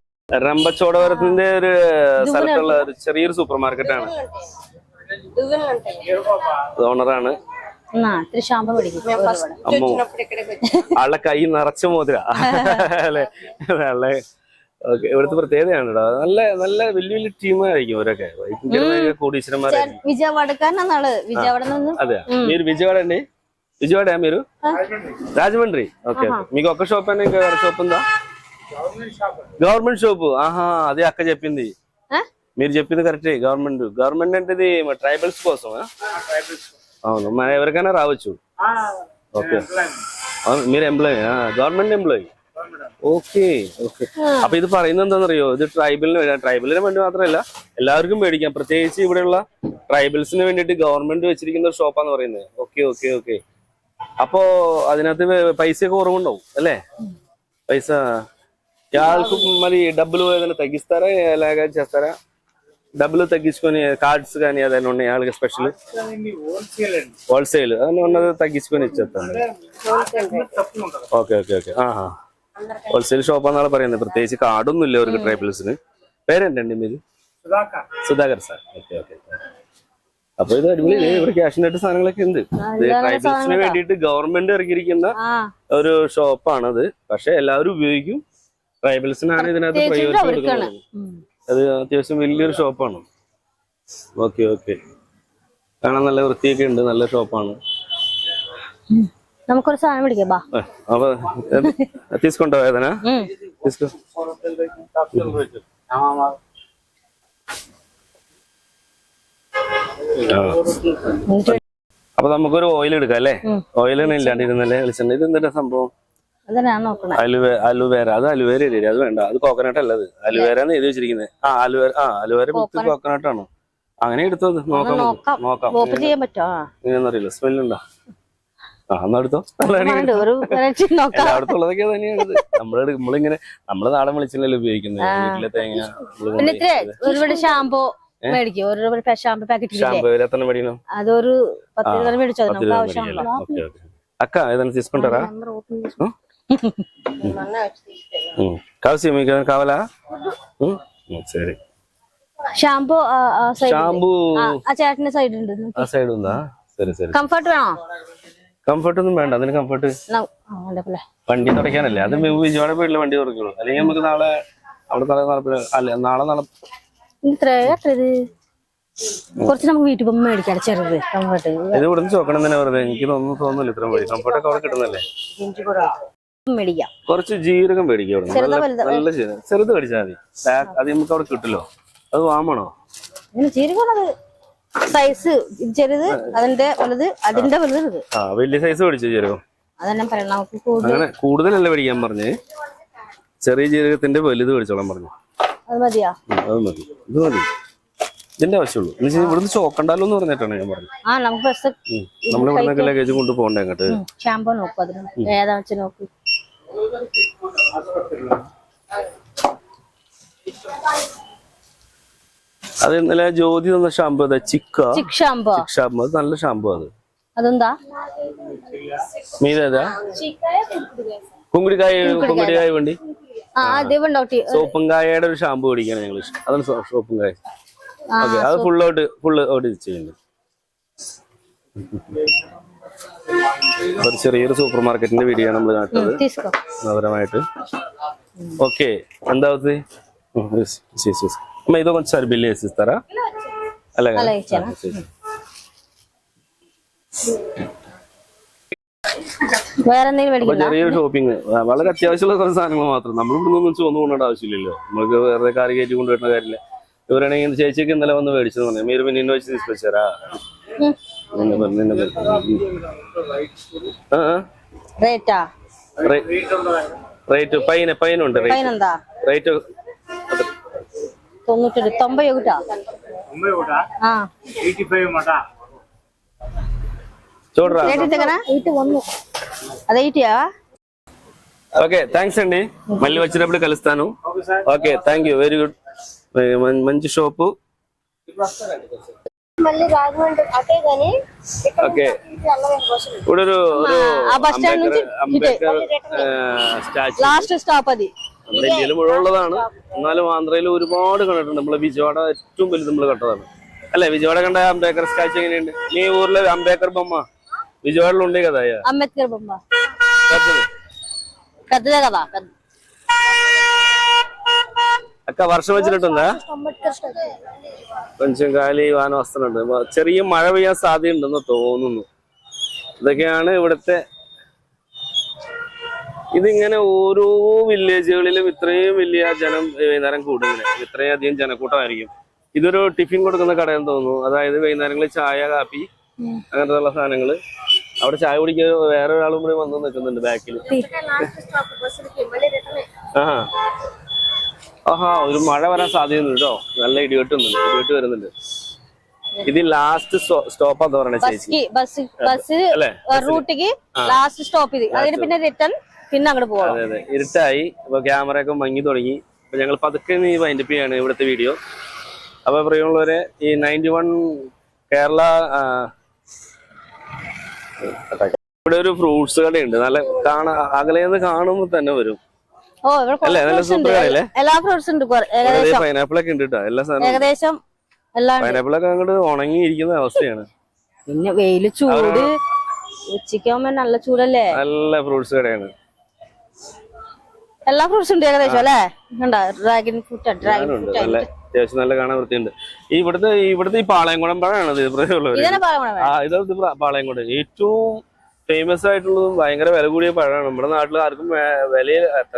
റമ്പച്ചോടവരത്തിന്റെ ഒരു സ്ഥലത്തുള്ള ഒരു ചെറിയൊരു സൂപ്പർ മാർക്കറ്റാണ്. ഓണറാണ്. ആളുടെ കൈ നിറച്ച മോതിര അല്ലെ. നല്ല ഓക്കെ. ഇവിടുത്തെ പ്രത്യേകതയാണ് കേട്ടോ. നല്ല നല്ല വലിയ വലിയ ടീമായിരിക്കും ഇവരൊക്കെ. కోటీశ్వరమారాയിരിക്കും. అదే మీరు విజయవాడ అండి? విజయవాడ మీరు? రాజమండ్రి. ఓకే. మీకు ఒక్క షాప్ అయినా ఇంకా వేరే షాప్ ఉందా? Government shop. ఆహా, అదే అక్క చెప్పింది. మీరు చెప్పింది కరెక్టే. గవర్నమెంట్ అంటే ఇది ట్రైబల్స్ కోసం. అవును, మన ఎవరికైనా రావచ్చు. ఓకే. మీరు employee? Government employee. Okay okay. അപ്പൊ ഇത് പറയുന്നത് എന്താണെന്നറിയോ, ഇത് ട്രൈബലിന് വേണ്ടി മാത്രമല്ല എല്ലാവർക്കും മേടിക്കാം. പ്രത്യേകിച്ച് ഇവിടെയുള്ള ട്രൈബൽസിന് വേണ്ടിയിട്ട് ഗവൺമെന്റ് വെച്ചിരിക്കുന്ന ഒരു ഷോപ്പാന്ന് പറയുന്നത്. Okay okay okay. అపో అదినైతే పైసకు కొరవుండవు అല്ലേ పైస యాళ్ళకు మరి డబ్బులు ఏదైనా తగ్గిస్తారా ఎలాగా చేస్తారా డబ్బులు తగ్గించుకొని కార్డ్స్ కానీ ఏదైనా ఉన్నాయి వాళ్ళకి స్పెషల్ హోల్సేల్ అని ఉన్నది తగ్గించుకొని ఇచ్చేస్తాను okay okay okay wholesale shop అన్నాడు പറയുന്നത് പ്രത്യേകിച്ച് കാർഡൊന്നും ഇല്ല അവർക്ക് ട്രൈബൽസിന് പേരെന്തండి మీది സുധാകർ സാർ ഓക്കെ ഓക്കെ അപ്പൊ ഇത് അടിപൊളി ഇവിടെ ക്യാഷിനായിട്ട് സാധനങ്ങളൊക്കെ ഉണ്ട് ട്രൈബൽസിന് വേണ്ടിയിട്ട് ഗവൺമെന്റ് ഇറക്കിയിരിക്കുന്ന ഒരു ഷോപ്പാണത് പക്ഷെ എല്ലാവരും ഉപയോഗിക്കും ട്രൈബൽസിനാണ് ഇതിനകത്ത് പ്രയോജനം കൊടുക്കുന്നത് അത് അത്യാവശ്യം വലിയൊരു ഷോപ്പാണ് ഓക്കെ ഓക്കെ കാണാൻ നല്ല വൃത്തിയൊക്കെ ഉണ്ട് നല്ല ഷോപ്പാണ് നമുക്കൊരു സാധനം പിടിക്കാം അപ്പൊ తీసుకుంటా ఏదైనా తీసుకో അപ്പൊ നമുക്കൊരു ഓയിൽ എടുക്കാം അല്ലേ ഓയിലാണ് ഇല്ലാണ്ടിരുന്നല്ലേ വെളിച്ചെണ്ണ ഇത് എന്താ സംഭവം അലുവേര അത് അലുവേര ഇല്ലേ അത് വേണ്ട അത് കോക്കനട്ട് അല്ല അത് അലുവേരാന്ന് എഴുതി വെച്ചിരിക്കുന്നത് അലുവേര വിത്ത് കോക്കനട്ട് ആണോ അങ്ങനെ എടുത്തത് നോക്കാം നോക്കാം ഇങ്ങനെയൊന്നറിയില്ല സ്മെല്ലുണ്ടോ എന്നാടുത്തോ എല്ലായിടത്തുള്ളതൊക്കെ തന്നെയാണ് നമ്മളിങ്ങനെ നമ്മള് നാടൻ വെളിച്ചെണ്ണല്ലേ ഉപയോഗിക്കുന്നത് വീട്ടിലെ തേങ്ങ ഷാമ്പോ అదొరు అక్క ఏదైనా తీసుకుంటారా కావాల్సి మీకు ఏదైనా కావాలా సరే షాంపూ షాంపూ సైడ్ ఆ సైడ్ ఉందా సరే సరే కంఫర్ట్ കംഫർട്ട് ഒന്നും വേണ്ട അതിന് കംഫർട്ട് വണ്ടി തുടയ്ക്കാനല്ലേ അത് വിജയവാഡ പോയിട്ടുള്ള വണ്ടി തുറക്കുള്ളൂ അല്ലെങ്കിൽ നമുക്ക് നാളെ അവിടെ നാളെ കുറച്ച് നമുക്ക് വീട്ടിൽ പോകുമ്പോൾ മേടിക്കാം ചെറുത് കംഫർട്ട് ഇത് ഇവിടുന്ന് ചോക്കണം തന്നെ വെറുതെ എനിക്ക് തോന്നുന്നില്ല ഇത്ര വഴി കംഫർട്ടൊക്കെ അവിടെ കിട്ടുന്നല്ലേ മേടിക്കാം കുറച്ച് ജീരകം മേടിക്കാം ഇവിടെ നല്ല ചെറുത് മേടിച്ചാൽ മതി അത് നമുക്ക് അവിടെ കിട്ടില്ലോ അത് വാങ്ങണോ ജീരകം സൈസ് ചെറുത് അതിന്റെ വലുത് അതിന്റെ വലുത് വലിയ സൈസ് മേടിച്ചു ജീരകം അതെല്ലാം പറയാം നമുക്ക് അങ്ങനെ കൂടുതലല്ല മേടിക്കാൻ പറഞ്ഞേ ചെറിയ ജീരകത്തിന്റെ വലുത് മേടിച്ചോളാൻ പറഞ്ഞു അത് മതിയാ അത് മതി ഇത് മതി ഇതിന്റെ ആവശ്യമുള്ളൂ ഇവിടുന്ന് ചോക്കണ്ടല്ലോ എന്ന് പറഞ്ഞിട്ടാണ് ഞാൻ പറഞ്ഞത് നമ്മളിവിടെ ലഗേജ് കൊണ്ട് പോകണ്ടേ അങ്ങോട്ട് ഷാമ്പോ നോക്കൂ അതിന് ഏതാ വെച്ച് നോക്കൂ അത് ഇന്നലെ ജ്യോതി തന്ന ഷാമ്പു അതാ ചിക്ക് ഷാമ്പു അത് നല്ല ഷാമ്പു അത് അതെന്താ മീതേതാ കുങ്കുടിക്കായ വേണ്ടി സോപ്പും കായയുടെ ഒരു ഷാമ്പു മേടിക്കാണ് ഞങ്ങൾ അതാണ് സോപ്പും കായ ഓക്കെ അത് ഫുള്ള് ചെയ്യുന്നത് ഒരു ചെറിയൊരു സൂപ്പർ മാർക്കറ്റിന്റെ വീഡിയോ ആണ് നമ്മൾ കാട്ടുന്നത് తీసుకో నగరమైతే ఓకే ఎంత అవుతుంది అమ్మ ఇదో కొంచెం బిల్ వేసి ఇస్తారా అలాగే అలా ఇచ్చానా വേറെ എന്തെങ്കിലും മേടിക്കണോ ചെറിയൊരു ഷോപ്പിംഗ് വളരെ അത്യാവശ്യമുള്ള കുറച്ച് സാധനങ്ങൾ മാത്രം നമ്മൾ ഇവിടെ നിന്ന് ഒന്നും കൊണ്ടുപോകേണ്ട ആവശ്യമില്ലല്ലോ നമ്മൾക്ക് വേറെ കാര്യം കയറ്റി കൊണ്ടുവരുന്ന കാര്യമില്ല ഇവരാണെങ്കിൽ ചേച്ചിക്ക് ഇന്നലെ വന്ന് മേടിച്ചെന്ന് പറഞ്ഞു మీరు నిన్న వచ్చి తీసుకొచ్చారా నిన్న రేటా రేట్ పైన ഉണ്ട് పైన ఉందా రేట్ 90 చూడరా రేట్ దగ్గర 81 అదే 80యా ఓకే థ్యాంక్స్ అండి మళ్ళీ వచ్చినప్పుడు కలుస్తాను okay thank you very good మంచి షాపు మళ్ళీ రాఘవండి అటే గాని ഓക്കെ ഇവിടെ ഒരു ആ ബസ് സ്റ്റാൻഡ് నుంచి അംബേദ്കർ സ്റ്റാച്യു లాస్ట్ స్టాప్ అది നമ്മുടെ ഇന്ത്യയിൽ മുഴുവൻ ഉള്ളതാണ് എന്നാലും ആന്ധ്രയിൽ ഒരുപാട് കണ്ടിട്ടുണ്ട് നമ്മളെ വിജയവാഡ ഏറ്റവും വലുത് നമ്മൾ കണ്ടതാണ് അല്ലെ വിജയവാഡ കണ്ട అంబేద్కర్ స్టాచ్యు എങ്ങനെയുണ്ട് నీ ఊర్లో అంబేద్కర్ బొమ్మ విజయవాడలో ఉండే కదా అంబేద్కర్ బొమ్మ పెద్దది పెద్దదే కదా అక్క వర్షం వచ్చినట్టుందా కొంచెం గాలి വാനം വസ്തുണ്ട് ചെറിയ മഴ പെയ്യാൻ സാധ്യതയുണ്ടെന്ന് തോന്നുന്നു ഇതൊക്കെയാണ് ഇവിടുത്തെ ഇതിങ്ങനെ ഓരോ വില്ലേജുകളിലും ഇത്രയും വലിയ ജനം വൈകുന്നേരം കൂടുന്നത് ഇത്രയും അധികം ജനക്കൂട്ടമായിരിക്കും ഇതൊരു ടിഫിൻ കൊടുക്കുന്ന കടയെന്ന് തോന്നുന്നു അതായത് വൈകുന്നേരങ്ങളിൽ ചായ കാപ്പി അങ്ങനത്തെ ഉള്ള സാധനങ്ങള് അവിടെ ചായ കുടിക്കാൻ വേറെ ഒരാളും കൂടി വന്ന് നിൽക്കുന്നുണ്ട് ബാക്കിൽ ആഹാ ഒരു മഴ വരാൻ സാധ്യതയുണ്ട് കേട്ടോ നല്ല ഇടിവെട്ട് വരുന്നുണ്ട് ഇത് ലാസ്റ്റ് സ്റ്റോപ്പാന്ന് പറയണേ ചേച്ചി ബസ് റൂട്ടിക്ക് ലാസ്റ്റ് സ്റ്റോപ്പ് ഇത് അതിന് പിന്നെ റിട്ടേൺ പിന്നെ അങ്ങോട്ട് പോകാം അതെ ഇരുട്ടായി ഇപ്പൊ ക്യാമറ ഒക്കെ മങ്ങി തുടങ്ങി അപ്പൊ ഞങ്ങൾ പതുക്കെ വൈൻഡപ്പ് ചെയ്യാണ് ഇവിടുത്തെ വീഡിയോ അപ്പൊ പ്രിയമുള്ളവരെ ഈ 91 കേരള ഇവിടെ ഒരു ഫ്രൂട്ട്സ് കടയുണ്ട് നല്ല അകലേന്ന് കാണുമ്പോ തന്നെ വരും അല്ലേ നല്ല സൂപ്പർ കടയല്ലേ എല്ലാ ഫ്രൂട്ട്സ് ഉണ്ട് പൈനാപ്പിൾ ഒക്കെ ഉണ്ട് കേട്ടോ എല്ലാ സാധനവും ഏകദേശം പൈനാപ്പിൾ ഒക്കെ അങ്ങോട്ട് ഉണങ്ങിയിരിക്കുന്ന അവസ്ഥയാണ് പിന്നെ വെയില് ചൂട് ഉച്ചയ്ക്കാവുമ്പോ നല്ല ചൂടല്ലേ നല്ല ഫ്രൂട്ട്സ് കടയാണ് എല്ലാ ഫ്രൂട്ട്സ് ഉണ്ട് ഏകദേശം അല്ലേ ഡ്രാഗൺ ഫ്രൂട്ട് നല്ല അത്യാവശ്യം നല്ല കാണാൻ വൃത്തിയുണ്ട് ഇവിടുത്തെ ഈ പാളയംകുളം പഴമാണ് ഇത് ഇത് പാളയംകുളം ഏറ്റവും ഫേമസ് ആയിട്ടുള്ളതും ഭയങ്കര വില കൂടിയ പഴമാണ് നമ്മുടെ നാട്ടിൽ ആർക്കും വില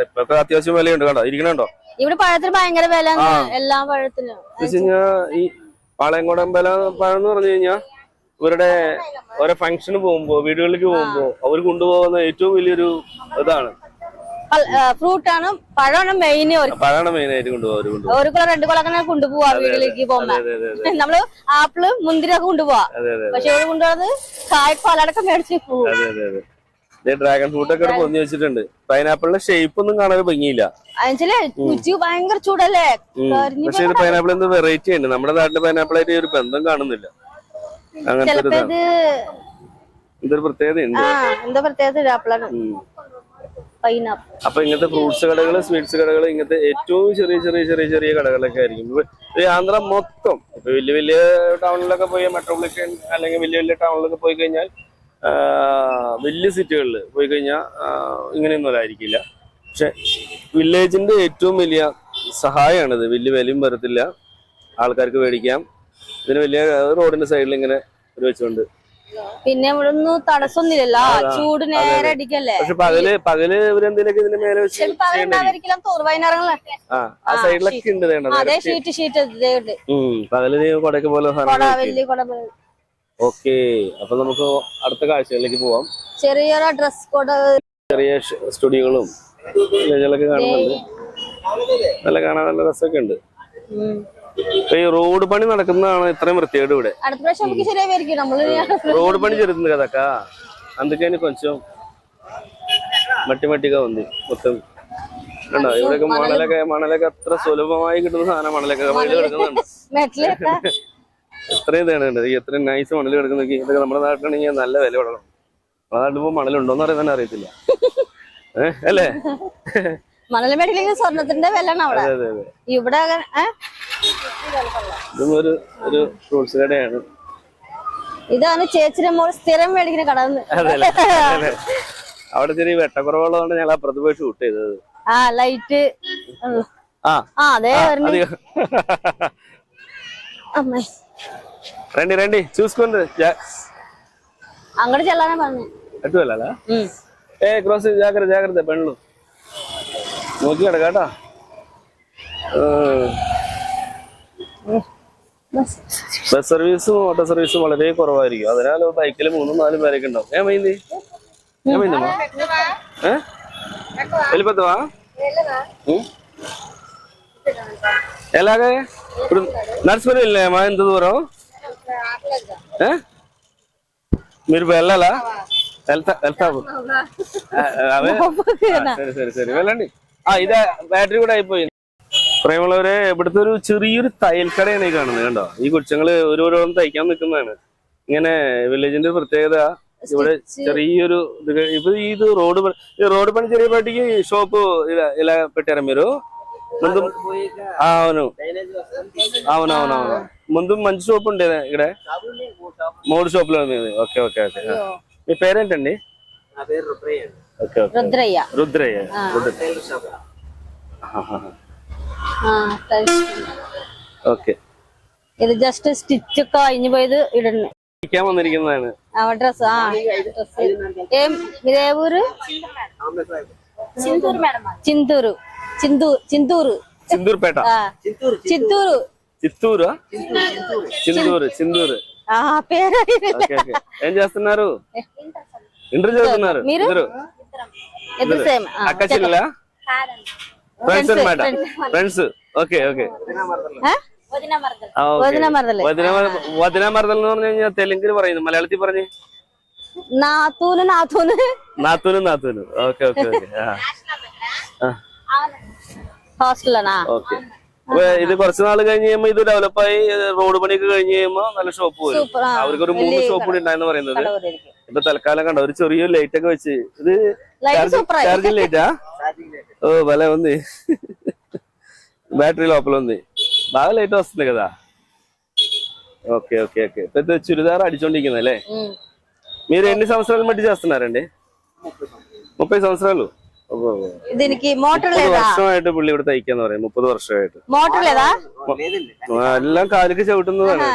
ഇപ്പൊക്കെ അത്യാവശ്യം വിലയുണ്ട് കണ്ടോ ഇരിക്കണുണ്ടോ ഇവിടെ പഴത്തിന് ഭയങ്കര വില എല്ലാ പഴത്തിനും ഈ പാളയംകുളം പഴം എന്ന് പറഞ്ഞു കഴിഞ്ഞാൽ ഇവരുടെ ഓരോ ഫംഗ്ഷന് പോകുമ്പോ വീടുകളിലേക്ക് പോകുമ്പോ അവർ കൊണ്ടുപോകുന്ന ഏറ്റവും വലിയൊരു ഇതാണ് ഫ്രൂട്ടാണ് പഴമാണ് പഴമാണ് മെയിൻ ആയിട്ട് കൊണ്ടുപോകും ഒരു കുളം 2 കുളം അങ്ങനെ കൊണ്ടുപോവാ വീട്ടിലേക്ക് പോകുമ്പോ നമ്മള് ആപ്പിള് മുന്തിരി ഒക്കെ കൊണ്ടുപോവാ പക്ഷെ ഇവിടെ കൊണ്ടുപോകുന്നത് കായ്പാലടക്കം മേടിച്ച് പോകും ഡ്രാഗൺ ഫ്രൂട്ട് ഒക്കെ പൊന്നി വെച്ചിട്ടുണ്ട് പൈനാപ്പിളിന്റെ ഷേപ്പ് ഒന്നും കാണാൻ ഭംഗിയില്ല ഉച്ചക്ക് ഭയങ്കര ചൂടല്ലേ പക്ഷെ ഇത് പൈനാപ്പിൾ എന്ത് വെറൈറ്റി ഉണ്ട് നമ്മുടെ നാട്ടിലെ പൈനാപ്പിൾ ആയിട്ട് ഒരു ബന്ധം കാണുന്നില്ല അങ്ങനത്തെ ഇതൊരു പ്രത്യേകതയുണ്ട് എന്താ പ്രത്യേകത ആപ്പിളാണ് അപ്പൊ ഇങ്ങനത്തെ ഫ്രൂട്ട്സ് കടകള് സ്വീറ്റ്സ് കടകള് ഇങ്ങനത്തെ ഏറ്റവും ചെറിയ കടകളൊക്കെ ആയിരിക്കും ഈ ആന്ധ്ര മൊത്തം ഇപ്പൊ വലിയ ടൗണിലൊക്കെ പോയി മെട്രോപൊളിറ്റൻ അല്ലെങ്കിൽ വലിയ ടൗണിലൊക്കെ പോയി കഴിഞ്ഞാൽ വലിയ സിറ്റികളിൽ പോയി കഴിഞ്ഞാൽ ഇങ്ങനെയൊന്നും ആയിരിക്കില്ല പക്ഷെ വില്ലേജിന്റെ ഏറ്റവും വലിയ സഹായമാണിത് വലിയ വിലയും വരത്തില്ല ആൾക്കാർക്ക് മേടിക്കാം ഇതിന് വലിയ റോഡിന്റെ സൈഡിൽ ഇങ്ങനെ ഒരു വെച്ചുകൊണ്ട് പിന്നെ ഇവിടെ ഒന്നും തടസ്സൊന്നുമില്ലല്ലോ ചൂട് നേരെ അടിക്കല്ലേ പക്ഷെ പകല് ഇവരെന്തെങ്കിലുമൊക്കെ ഇതിന്റെ മേലെ ആ സൈഡിലൊക്കെ ഉണ്ട് പകല് കൊടയൊക്കെ പോലെ ഓക്കെ അപ്പൊ നമുക്ക് അടുത്ത കാഴ്ചകളിലേക്ക് പോവാം ചെറിയൊരു ഡ്രസ് കോഡ് ചെറിയ സ്റ്റുഡിയോകളും വില്ലേജുകളൊക്കെ കാണുന്നുണ്ട് നല്ല കാണാൻ നല്ല രസമൊക്കെ ഉണ്ട് ഈ റോഡ് പണി നടക്കുന്നതാണ് ഇത്രയും വൃത്തികേട് ഇവിടെ రోడ్డు పని జరుగుతుంది కదా అక్క అందుకని కొంచెం మట్టిగా ఉంది మొత్తం ഇവിടെയൊക്കെ മണലൊക്കെ അത്ര സുലഭമായി കിട്ടുന്ന സാധനം മണലൊക്കെ മണല് കിടക്കുന്നുണ്ട് ഇത്രയും ഇതാണ് എത്രയും നൈസ് മണല് കിടക്കുന്ന ഇതൊക്കെ നമ്മുടെ നാട്ടിലാണെങ്കിൽ നല്ല വില കൊടുക്കണം നമ്മുടെ നാട്ടിൽ ഇപ്പൊ മണലുണ്ടോന്ന് അറിയാൻ തന്നെ അറിയത്തില്ല അല്ലേ മണല് മേടിക്കലെങ്കിൽ സ്വർണത്തിന്റെ വില ഇവിടെ ഇതും ഒരു ഫ്രൂട്ട്സ് കടയാണ് ഇതാണ് ചേച്ചിയുടെ മോൾ സ്ഥിരം മേടിക്കുന്ന കട. അതെല്ലേ അവിടെ ചെറിയ വെട്ടക്കുറവുള്ളതുകൊണ്ട് ഞങ്ങൾ അപ്പുറത്ത് പോയി ഷൂട്ട് ചെയ്തത്. ആ ലൈറ്റ് അതെ రండి రండి చూసుకోండి അങ്ങോട്ട് ചെല്ലാനാ പറഞ്ഞു. എട്ടു അല്ല ക്രോസ് ജാഗ്രത ജാഗ്രത പെണ്ണു നോക്കി കിടക്കാട്ടോ. ബസ് സർവീസും ഓട്ടോ സർവീസും വളരെ കുറവായിരിക്കും. അതിനാൽ ബൈക്കിൽ 3-4 പേരൊക്കെ ഉണ്ടാവും. ఏమైంది ఏమైందమ్మా వెళ్ళిపోతావా? ఎలాగే ఇప్పుడు నడుచుకుని వెళ్ళామా ఎంత దూరం? మీరు వెళ్ళాలా? వెళ్తావు సరే సరే వెళ్ళండి. ഇതാ ബാറ്ററി കൂടെ ആയിപ്പോയി. പ്രിയമുള്ളവരെ ഇവിടുത്തെ ഒരു ചെറിയൊരു തയ്യൽക്കടയാണ് ഈ കാണുന്നത്. കണ്ടോ ഈ കൊച്ചുങ്ങള് ഓരോരോന്നും തയ്ക്കാൻ നിൽക്കുന്നതാണ്. ഇങ്ങനെ വില്ലേജിന്റെ പ്രത്യേകത ഇവിടെ ചെറിയൊരു ఇప్పు ఇది రోడ్డు పని జరిగేపాటికి షాపు ఇలా పెట్టారా మీరు ముందు? అవును అవునవునవును ముందు మంచి షాప్ ఉండేది ఇక్కడ 3 షాపులు ఉంది. Okay okay okay. మీ పేరేంటండి? Okay okay Rudrayya. Rudrayya okay. ഇത് ജസ്റ്റ് സ്റ്റിച്ച് ഒക്കെ കഴിഞ്ഞു പോയത് ഇടണേ വന്നിരിക്കുന്നതാണ് ഡ്രസ്. ഊര് ചിന്തൂര് ചിന്തൂര് ചിന്തൂർപേട്ട ചിత్తൂര് చిత్తూరు చిందూరు చిందూరు. ఏం చేస్తున్నారు? ఇంటర్ చదువుతున్నారు ఇద్దరు? అక్క చెల్లెలా? ఫ్రెండ్స్ అన్నమాట. ఫ్రెండ్స్. Okay okay. വദിന മർദ്ദൽ എന്ന് പറഞ്ഞു കഴിഞ്ഞാൽ തെലുങ്കിൽ പറയുന്നു, മലയാളത്തിൽ പറഞ്ഞു നാത്തൂന് നാത്തൂന് നാത്തൂന് നാത്തൂന്. Okay okay okay. ഹോസ്റ്റലാണോ? ഓക്കെ. ഇത് കുറച്ച് നാൾ കഴിഞ്ഞ് കഴിയുമ്പോ ഇത് ഡെവലപ്പായി റോഡ് പണിയൊക്കെ കഴിഞ്ഞ് കഴിയുമ്പോ നല്ല ഷോപ്പ് വരും. അവർക്കൊരു 3 ഷോപ്പ് കൂടി ഉണ്ടായെന്ന് പറയുന്നത്. ഇപ്പൊ തൽക്കാലം കണ്ടോ ഒരു ചെറിയൊരു ലൈറ്റ് ഒക്കെ വെച്ച്. ഇത് చార్జింగ్ లైటా? ఓ భలే ఉంది. బ్యాటరీ లోపల ఉంది. బాగా లైట్ వస్తుంది కదా. Okay okay okay. పెద్ద చురిదార్ అడిచోండికింది అല്ലേ? మీరు ఎన్ని సంవత్సరాలు మట్టి చేస్తున్నారండి? 30 సంవత్సరాలు. దీనికి మోటార్ లేదా? വർഷമായിട്ട് പുള്ളി ഇവിടെ തയ്ക്കാന്ന് പറയും. 30 വർഷമായിട്ട്. మోటార్ లేదా? എല്ലാം കാലിക്ക് ചവിട്ടുന്നതാണ്.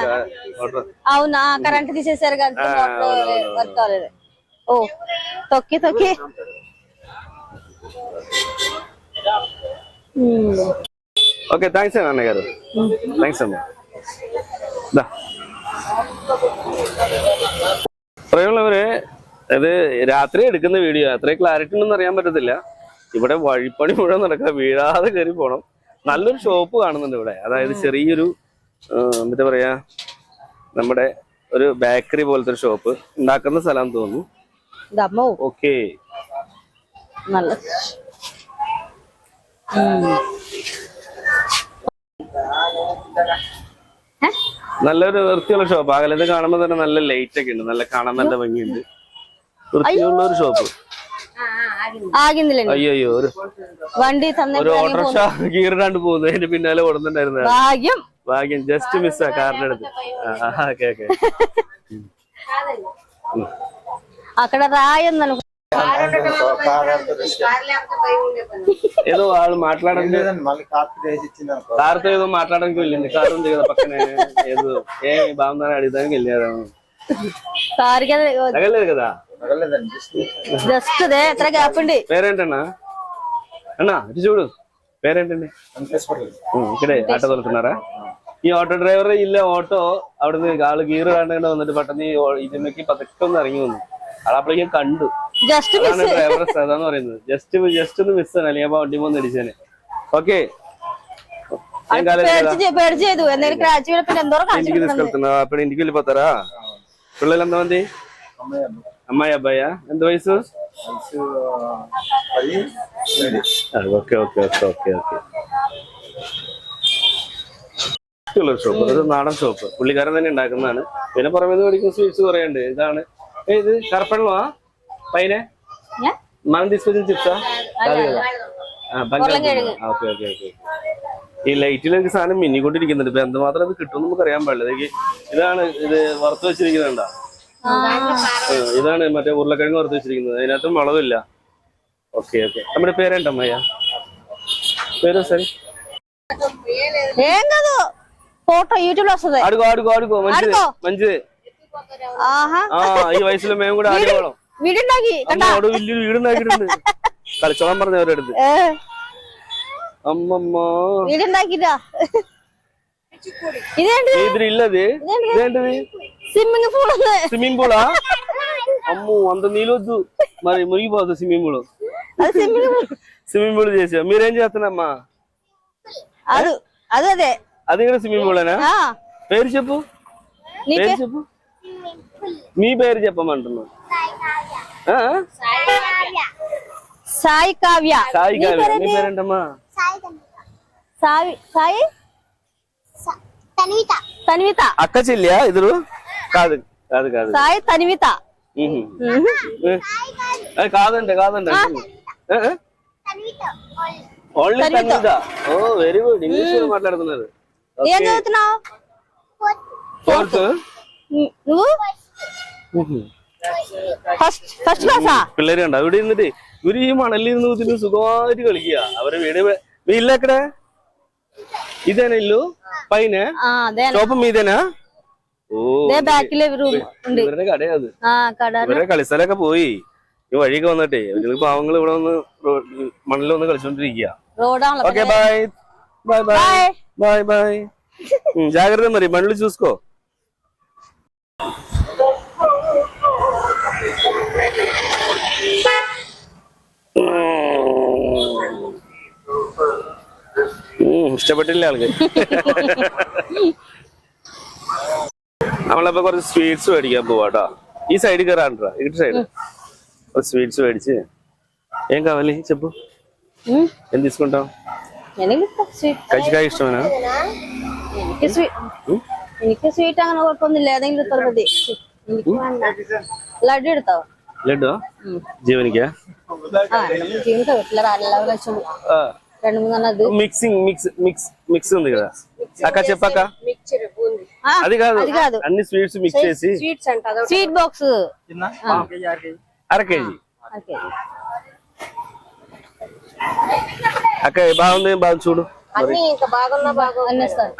అవునా? కరెంట్ తీసేసారు కదా, మోటార్ వర్క్ కాలేదు. ఓ తొక్కి తొక్కి. ఓకే థ్యాంక్స్ అన్నయ్య గారు. థ్యాంక్స్ అమ్మ. പ്രിയമുള്ളവരെ അത് രാത്രി എടുക്കുന്ന വീഡിയോ അത്ര ക്ലാരിറ്റി ഒന്നും അറിയാൻ പറ്റത്തില്ല. ഇവിടെ വഴിപ്പണി മുഴുവൻ നടക്കുക, വീഴാതെ കയറി പോണം. നല്ലൊരു ഷോപ്പ് കാണുന്നുണ്ട് ഇവിടെ. അതായത് ചെറിയൊരു എന്താ പറയാ നമ്മുടെ ഒരു ബേക്കറി പോലത്തെ ഒരു ഷോപ്പ് ഉണ്ടാക്കുന്ന സ്ഥലം തോന്നുന്നു. ഓക്കെ. നല്ലൊരു വൃത്തിയുള്ള ഷോപ്പ്. അകലത്ത് കാണുമ്പോ തന്നെ നല്ല ലൈറ്റ് ഒക്കെ ഉണ്ട്, നല്ല കാണാൻ നല്ല ഭംഗിയുണ്ട്, വൃത്തിയുള്ള ഒരു ഷോപ്പ്. അയ്യോ വണ്ടി ഒരു ഓട്ടോറിക്ഷ ഗീറിടാണ്ട് പോകുന്നു, അതിന്റെ പിന്നാലെ ഓടുന്നുണ്ടായിരുന്നു. ഭാഗ്യം ജസ്റ്റ് മിസ്സാ കാറിന്റെ അടുത്ത്. Okay okay. అక్కడ రాయన్నాను. ఏదో వాళ్ళు మాట్లాడడానికి కారుతో ఏదో మాట్లాడడానికి వెళ్ళింది. కారు ఉంది కదా పక్కనే, ఏదో ఏ బాగుందని అడిగడానికి వెళ్ళారు. తగలేదు కదా? పేరేంటన్నా? అన్నా ఇది చూడు, పేరేంటండి? ఇక్కడే ఆటో తోలుతున్నారా? ഈ ഓട്ടോ ഡ്രൈവറുടെ ഇല്ല ഓട്ടോ അവിടുന്ന് ആള് ഗീറ് കാണേണ്ട വന്നിട്ട് പെട്ടെന്ന് ഈ ഇതിലേക്ക് പതുക്കെ ഒന്ന് ഇറങ്ങി വന്നു. ആളപ്പോഴേക്കും കണ്ടു. അതാണ് ഡ്രൈവറുടെ ശ്രദ്ധ എന്ന് പറയുന്നത്. ജസ്റ്റ് ഒന്ന് മിസ്സാണ്, അല്ലെങ്കിൽ അപ്പൊ വണ്ടി പോന്ന് ഇടിച്ചേനെ. ഓക്കെ. ఇంటికి తీసుకెళ్తున్నా? అప్పుడు ఇంటికి వెళ్ళిపోతారా? పిల్లలు ఎంతమంది? అమ్మాయి అబ్బాయా? ఎంత వయసు? Okay okay okay okay okay. Shop, ഒരു നാടൻ ഷോപ്പ്, പുള്ളിക്കാരൻ തന്നെ ഉണ്ടാക്കുന്നതാണ്. പിന്നെ പുറമേ മേടിക്കുന്ന സ്വീറ്റ്സ് കുറേ ഉണ്ട്. ഇതാണ് ഇത് കറപ്പണ്ണോ പൈനെ మనం తీసుకొచ్చిన చిప్సా? కాదు కదా, బంగాళదుంప. Okay okay okay. ഈ ലൈറ്റിലൊക്കെ സാധനം മിന്നിക്കൊണ്ടിരിക്കുന്നുണ്ട്. ഇപ്പൊ എന്തുമാത്രം അത് കിട്ടും നമുക്ക് അറിയാൻ പാടില്ല. ഇതാണ് ഇത് വറുത്ത് വെച്ചിരിക്കുന്നുണ്ടോ? ഇതാണ് മറ്റേ ഉരുളക്കിഴങ്ങ് വറുത്ത് വെച്ചിരിക്കുന്നത്. അതിനകത്തും വളവില്ല. Okay okay. നമ്മുടെ പേരെന്തമ്മയ്യ? పేరు సరే ఏం కాదు ఫోటో యూట్యూబ్ లో వస్తుంది. అడుగు అడుగు అడుగు మంచిది మంచిది. ఆహా ఈ వయసులో మేము కూడా ఆడేవాళ్ళం. വീടുണ്ടാക്കി വീടുണ്ടാക്കിയിട്ടുണ്ട്. കളിച്ചോളം പറഞ്ഞവരുടെ അടുത്ത്. അമ്മമ്മ വീടുണ്ടാക്കിട്ടാ ഇതേണ്ടത് ഇതില്ലത് ఇదేంటిది? స్విమ్మింగ్ పూల్ ఉంది. స్విమ్మింగ్ పూలా? అమ్మో అంత నీళ్ళొద్దు మరి మునిగిపోదు స్విమ్మింగ్ పూల్. అది స్విమ్మింగ్ పూల్ చేసా. మీరేం చేస్తున్నామ్మా? అది అదే అది కూడా స్విమ్మింగ్ పూలేనా? పేరు చెప్పు. పేరు చెప్పు. మీ పేరు చెప్పమంటున్నా. సాయి కావ్య. సాయి కావ్య. మీ పేరేంటమ్మా? సాయి సాయి తన్విత. అక్క చెల్లియా ఇద్దరు? కాదు కాదు కాదు. సాయి తన్విత. కాదండి కాదండి. ఓన్లీ తన్విత. ఓ వెరీ గుడ్. ఇంగ్లీష్ మాట్లాడుతున్నారు. ఏం చదువుతున్నావు? ఫోర్త్. నువ్వు ഫസ്റ്റ് ക്ലാസ്സാ? പിള്ളേര് കണ്ട അവിടെ ഇരുന്നിട്ട് ഇവര് ഈ മണലിൽ നിന്ന് സുഖമായിട്ട് കളിക്കുക. അവരെ വീട്ടിലെക്കടെ ఇదేనా ఇల్లు పైన షాప్ మీదేనా? ఓ ബാക്കിലെ റൂം ഉണ്ട്. ഇവരുടെ കടയത്. കട. ഇവരുടെ കളിസ്ഥലൊക്കെ പോയി ഈ വഴിയൊക്കെ വന്നിട്ടേ പാവങ്ങൾ ഇവിടെ വന്ന് മണ്ണിൽ വന്ന് കളിച്ചോണ്ടിരിക്കുക. റോഡാണല്ലോ. Okay bye bye bye bye bye. జాగ్రత్త మరి బండ్లు చూసుకో. ഇഷ്ടപ്പെട്ടില്ല ആൾക്ക്. നമ്മളപ്പോ കുറച്ച് സ്വീറ്റ്സ് മേടിക്കാൻ പോവാട്ടോ. ఈ సైడ్ కరాంట్రా ఇటు సైడ్ స్వీట్స్ వేడిచి ఏం కావాలి చెప్పు. ఏం తీసుకుంటాం? కజ్జికాయ ఇష్టమేనా? എനിക്ക് സ്വീറ്റ് അങ്ങനെ കുഴപ്പമൊന്നുമില്ല. ഏതെങ്കിലും ഇത്ര മതി. ലഡു എടുത്താവോ? ലഡു ജീവനിക്കാ? జీవితం ఇట్లా రాళ్ళ రెండు మూడు అన్నది మిక్సింగ్ మిక్స్ ఉంది కదా అక్క చెప్పక్క. అది కాదు అన్ని స్వీట్స్ మిక్స్ చేసి స్వీట్ బాక్స్ అర కేజీ. అక్క బాగుంది బాగా చూడు.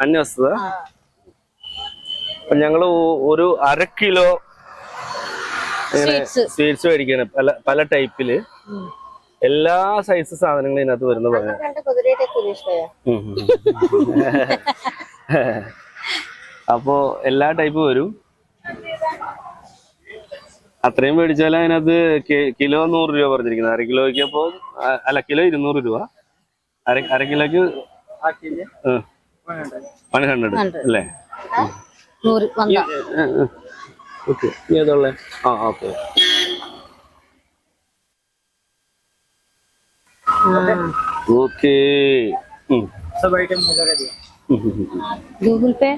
అన్ని వస్తుందా? ഞങ്ങള് ഒരു 1/2 കിലോ സ്വീറ്റ്സ് മേടിക്കാണ്. പല ടൈപ്പില് എല്ലാ സൈസ് സാധനങ്ങളും ഇതിനകത്ത് വരുന്ന പറയാം. അപ്പോ എല്ലാ ടൈപ്പ് വരും. അത്രയും മേടിച്ചാൽ അതിനകത്ത് കിലോ 100 രൂപ പറഞ്ഞിരിക്കുന്നത്. 1/2 കിലോയ്ക്ക് അപ്പൊ അല്ല കിലോ 200 രൂപ. അര കിലോക്ക് 100 അല്ലേ? ഓക്കെ ഏതുള്ള? Okay okay. గూగుల్ పే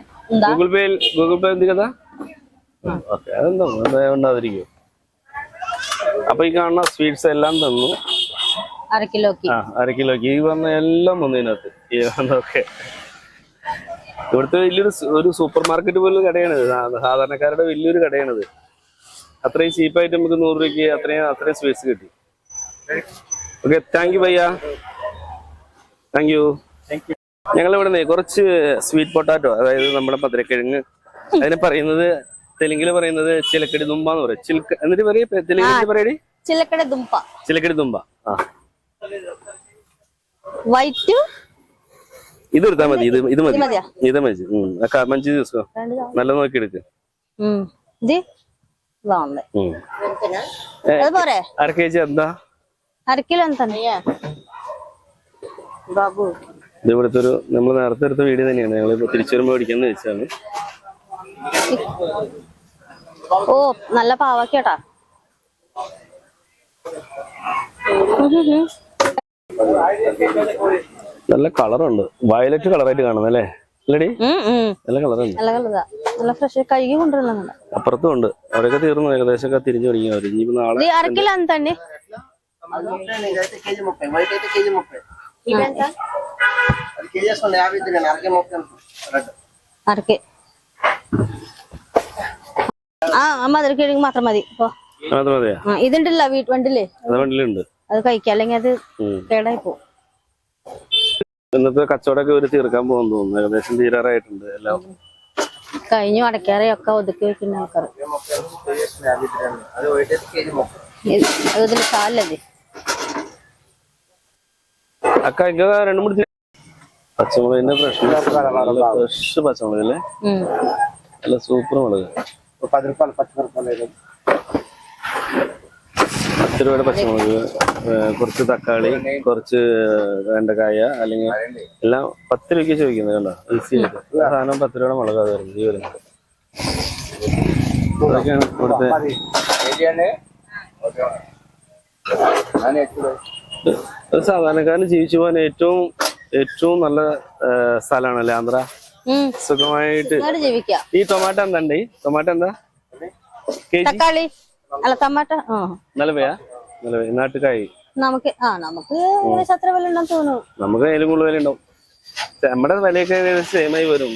ఉంది కదా? ഓക്കെ അതെന്താ ഉണ്ടാതിരിക്കും. അപ്പൊ ഈ കാണുന്ന സ്വീറ്റ്സ് എല്ലാം തന്നു. 1/2 കിലോക്ക്. 1/2 കിലോക്ക് ഈ പറഞ്ഞ എല്ലാം വന്നു ഇതിനകത്ത്. ഈ കാണുന്നതൊക്കെ ഇവിടുത്തെ ഒരു സൂപ്പർ മാർക്കറ്റ് പോലുള്ള കടയാണ്. സാധാരണക്കാരുടെ വലിയൊരു കടയാണിത്. അത്രയും ചീപ്പായിട്ട് നമുക്ക് 100 രൂപയ്ക്ക് അത്രയും സ്വീറ്റ്സ് കിട്ടി. ഓക്കെ താങ്ക് യു ഭയ്യ. Thank you. ഞങ്ങൾ ഇവിടെ കുറച്ച് സ്വീറ്റ് പൊട്ടാറ്റോ, അതായത് നമ്മുടെ മധുരക്കിഴങ്ങ്, അതിനെ പറയുന്നത് തെലുങ്കിൽ പറയുന്നത് ചിലക്കടി ദുമ്പ എന്ന് പറയും. എന്നിട്ട് പറയും തെലുങ്കിൽ പറയടി ചിലക്കടി ദുമ്പ. ആ വൈറ്റ് ഇത് എടുത്താൽ മതി. ഇത് മതി. మంచి తీసుకో. നല്ല നോക്കി എടുക്ക്. 1/2 కేజీ എന്താ? 1/2 കിലോ എന്താ ബാബു? ഇത് ഇവിടുത്തെ നമ്മൾ നേരത്തെ എടുത്ത വീഡിയോ തന്നെയാണ്. ഞങ്ങൾ തിരിച്ചു വരുമ്പോ മേടിക്കാന്ന് വെച്ചാണ്. ഓ നല്ല പാവക്കേട്ടാ. നല്ല കളറുണ്ട്. വയലറ്റ് കളറായിട്ട് കാണുന്നല്ലേ? അല്ലടി നല്ല കളറുണ്ട്. നല്ല ഫ്രഷ് കഴുകി കൊണ്ടുവരുന്നുണ്ട്. അപ്പുറത്തും ഉണ്ട്. അവരൊക്കെ തീർന്നു. ഏകദേശം തിരിഞ്ഞു തുടങ്ങി. അവർ ഇനിയിപ്പോ നാളെ 1/2 കിലോ എന്താ? 1/2 అరకే ആ മധുരക്കിഴങ്ങ് മാത്രം മതി ഇപ്പൊ മാത്രം മതിയാ? ഇതുണ്ടല്ലോ വണ്ടിയില്ലേ അത് വണ്ടിയിലുണ്ട്. അത് കഴിക്കാം, അല്ലെങ്കിൽ അത് കേടായി പോകും. ഇന്നത്തെ കച്ചവടമൊക്കെ ഒരു തീർക്കാൻ പോകുന്നു തോന്നുന്നു. ഏകദേശം തീരാറായിട്ടുണ്ട് എല്ലാം. കഴിഞ്ഞു അടയ്ക്കാറൊക്കെ ഒതുക്കി വെക്കുന്ന ആൾക്കാർ. അതിൽ കാലല്ലേ അക്ക ഇങ്ങ 2-3 പച്ചമുളകിന്റെ ഫ്രഷ് പച്ചമുളക് അല്ലേ? നല്ല സൂപ്പർ മുളക്. 10 രൂപയുടെ പച്ചമുളക്, കുറച്ച് തക്കാളി, കുറച്ച് വെണ്ടക്കായ, അല്ലെങ്കിൽ എല്ലാം 10 രൂപയ്ക്ക് ചോദിക്കുന്നത് കണ്ടോ? ഈസി ആയിട്ട് സാധനം 10 രൂപയുടെ മുളക് അത് വരുന്നത് ഈ വരുന്നത്. അതൊക്കെയാണ് ഇവിടുത്തെ. ഒരു സാധാരണക്കാരന് ജീവിച്ചു പോകാൻ ഏറ്റവും നല്ല സ്ഥലമാണല്ലേ ആന്ധ്ര. സുഖമായിട്ട്. ഈ ടൊമാറ്റോ എന്താ? ടൊമാറ്റോ എന്താ തക്കാളി അല്ല ടൊമാറ്റോ നിലവയാ? നാട്ടുകായി നമുക്ക് അത്ര വില ഉണ്ടെന്ന് തോന്നുന്നു. നമുക്ക് അതിലും കൂടുതൽ വില ഉണ്ടാവും. നമ്മുടെ വിലയൊക്കെ സെയിം ആയി വരും.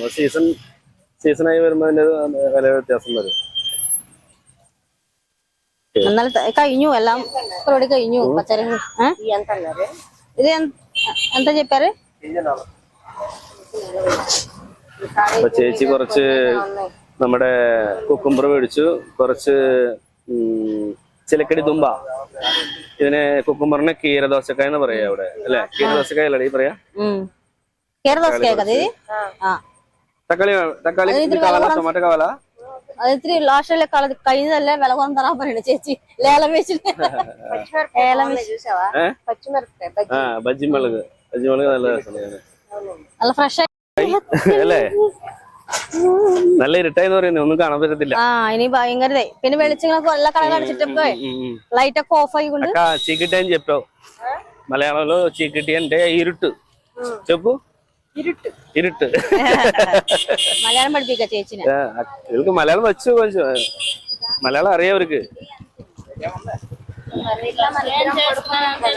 സീസണായി വരുമ്പോ അതിന്റെ വില വ്യത്യാസം വരും. എന്നാൽ കഴിഞ്ഞു എല്ലാം പരിപാടി കഴിഞ്ഞു. പച്ചക്കറി ഇത് എന്താ చెప్పారు? അപ്പൊ ചേച്ചി കുറച്ച് നമ്മുടെ കുക്കുംബർ മേടിച്ചു, കുറച്ച് ചിലക്കടി തുമ്പ. ഇതിനെ കുക്കുംബറിനെ കീരദോശക്കായ എന്ന് പറയാ അവിടെ അല്ലെ? കീരദോശക്കായ അല്ലേ പറയാ? തക്കാളി ടൊമാറ്റോ കാവല അത് ഇത്തിരി ലാസ്റ്റല്ലേ കഴിഞ്ഞതല്ലേ വില കുറഞ്ഞ തരാൻ പറയണ ചേച്ചി. ലേലം വെച്ചിട്ട് ബജ്ജിമുളക് നല്ല രസമാണ്. നല്ല ഫ്രഷ് അല്ലേ? നല്ല ഇരുട്ടായെന്ന് പറയുന്നത് ഒന്നും കാണാൻ പറ്റത്തില്ല. ഇനി ഭയങ്കര പിന്നെ വെളിച്ചങ്ങളൊക്കെ എല്ലാ കടകൾ അടിച്ചിട്ടപ്പോ ലൈറ്റ് ഒക്കെ ഓഫ് ആയിക്കൊണ്ട് చీకటి అని చెప్పావు మలయాళంలో చీకటి అంటే ഇരുട്ട് చెప్పు. ഇരുട്ട്. മലയാളം പഠിപ്പിക്കാം ചേച്ചിനെ. ഇവർക്ക് മലയാളം വെച്ചു മലയാളം അറിയാം അവർക്ക്.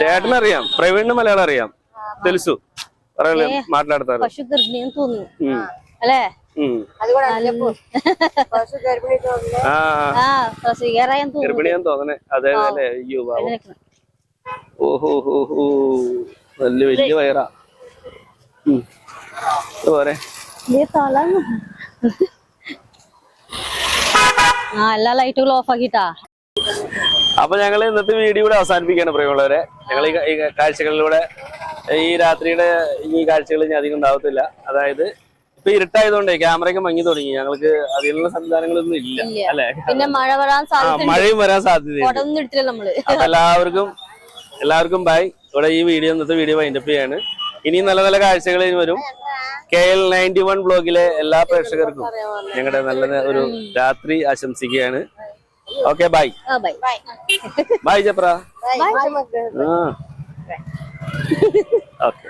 ചേട്ടനറിയാം, പ്രവീണിന് മലയാളം അറിയാം, తెలుసు പറയല്ലേ మాట్లాడతారు. పశు గర్భిణి തോന്നുന്നു അല്ലേ? ഗർഭിണിയാന്ന് തോന്നണേ. അതെ അല്ലേ? അയ്യോ ഓഹോ വലിയ വയറാ. പോരെ എല്ലാ ലൈറ്റുകളും ഓഫ് ആക്കിട്ടാ. അപ്പൊ ഞങ്ങൾ ഇന്നത്തെ വീഡിയോ ഇവിടെ അവസാനിപ്പിക്കുകയാണ് പ്രിയമുള്ളവരെ. ഞങ്ങൾ ഈ കാഴ്ചകളിലൂടെ ഈ രാത്രിയുടെ ഈ കാഴ്ചകൾ ഇനി അധികം ഉണ്ടാവത്തില്ല. അതായത് ഇപ്പൊ ഇരുട്ടായതുകൊണ്ടേ ക്യാമറയൊക്കെ മങ്ങി തുടങ്ങി. ഞങ്ങൾക്ക് അതിനുള്ള സംവിധാനങ്ങളൊന്നും ഇല്ല അല്ലെ? പിന്നെ മഴയും വരാൻ സാധ്യതയുണ്ട്. അപ്പൊ എല്ലാവർക്കും ബൈ. ഇവിടെ ഈ ഇന്നത്തെ വീഡിയോ വൈൻഡപ്പ് ചെയ്യാണ്. ഇനി നല്ല നല്ല കാഴ്ചകൾ വരും. KL91 ബ്ലോഗിലെ എല്ലാ പ്രേക്ഷകർക്കും ഞങ്ങളുടെ നല്ല ഒരു രാത്രി ആശംസിക്കുകയാണ്. Okay bye. ബൈ ജപ്ര. ഓക്കെ.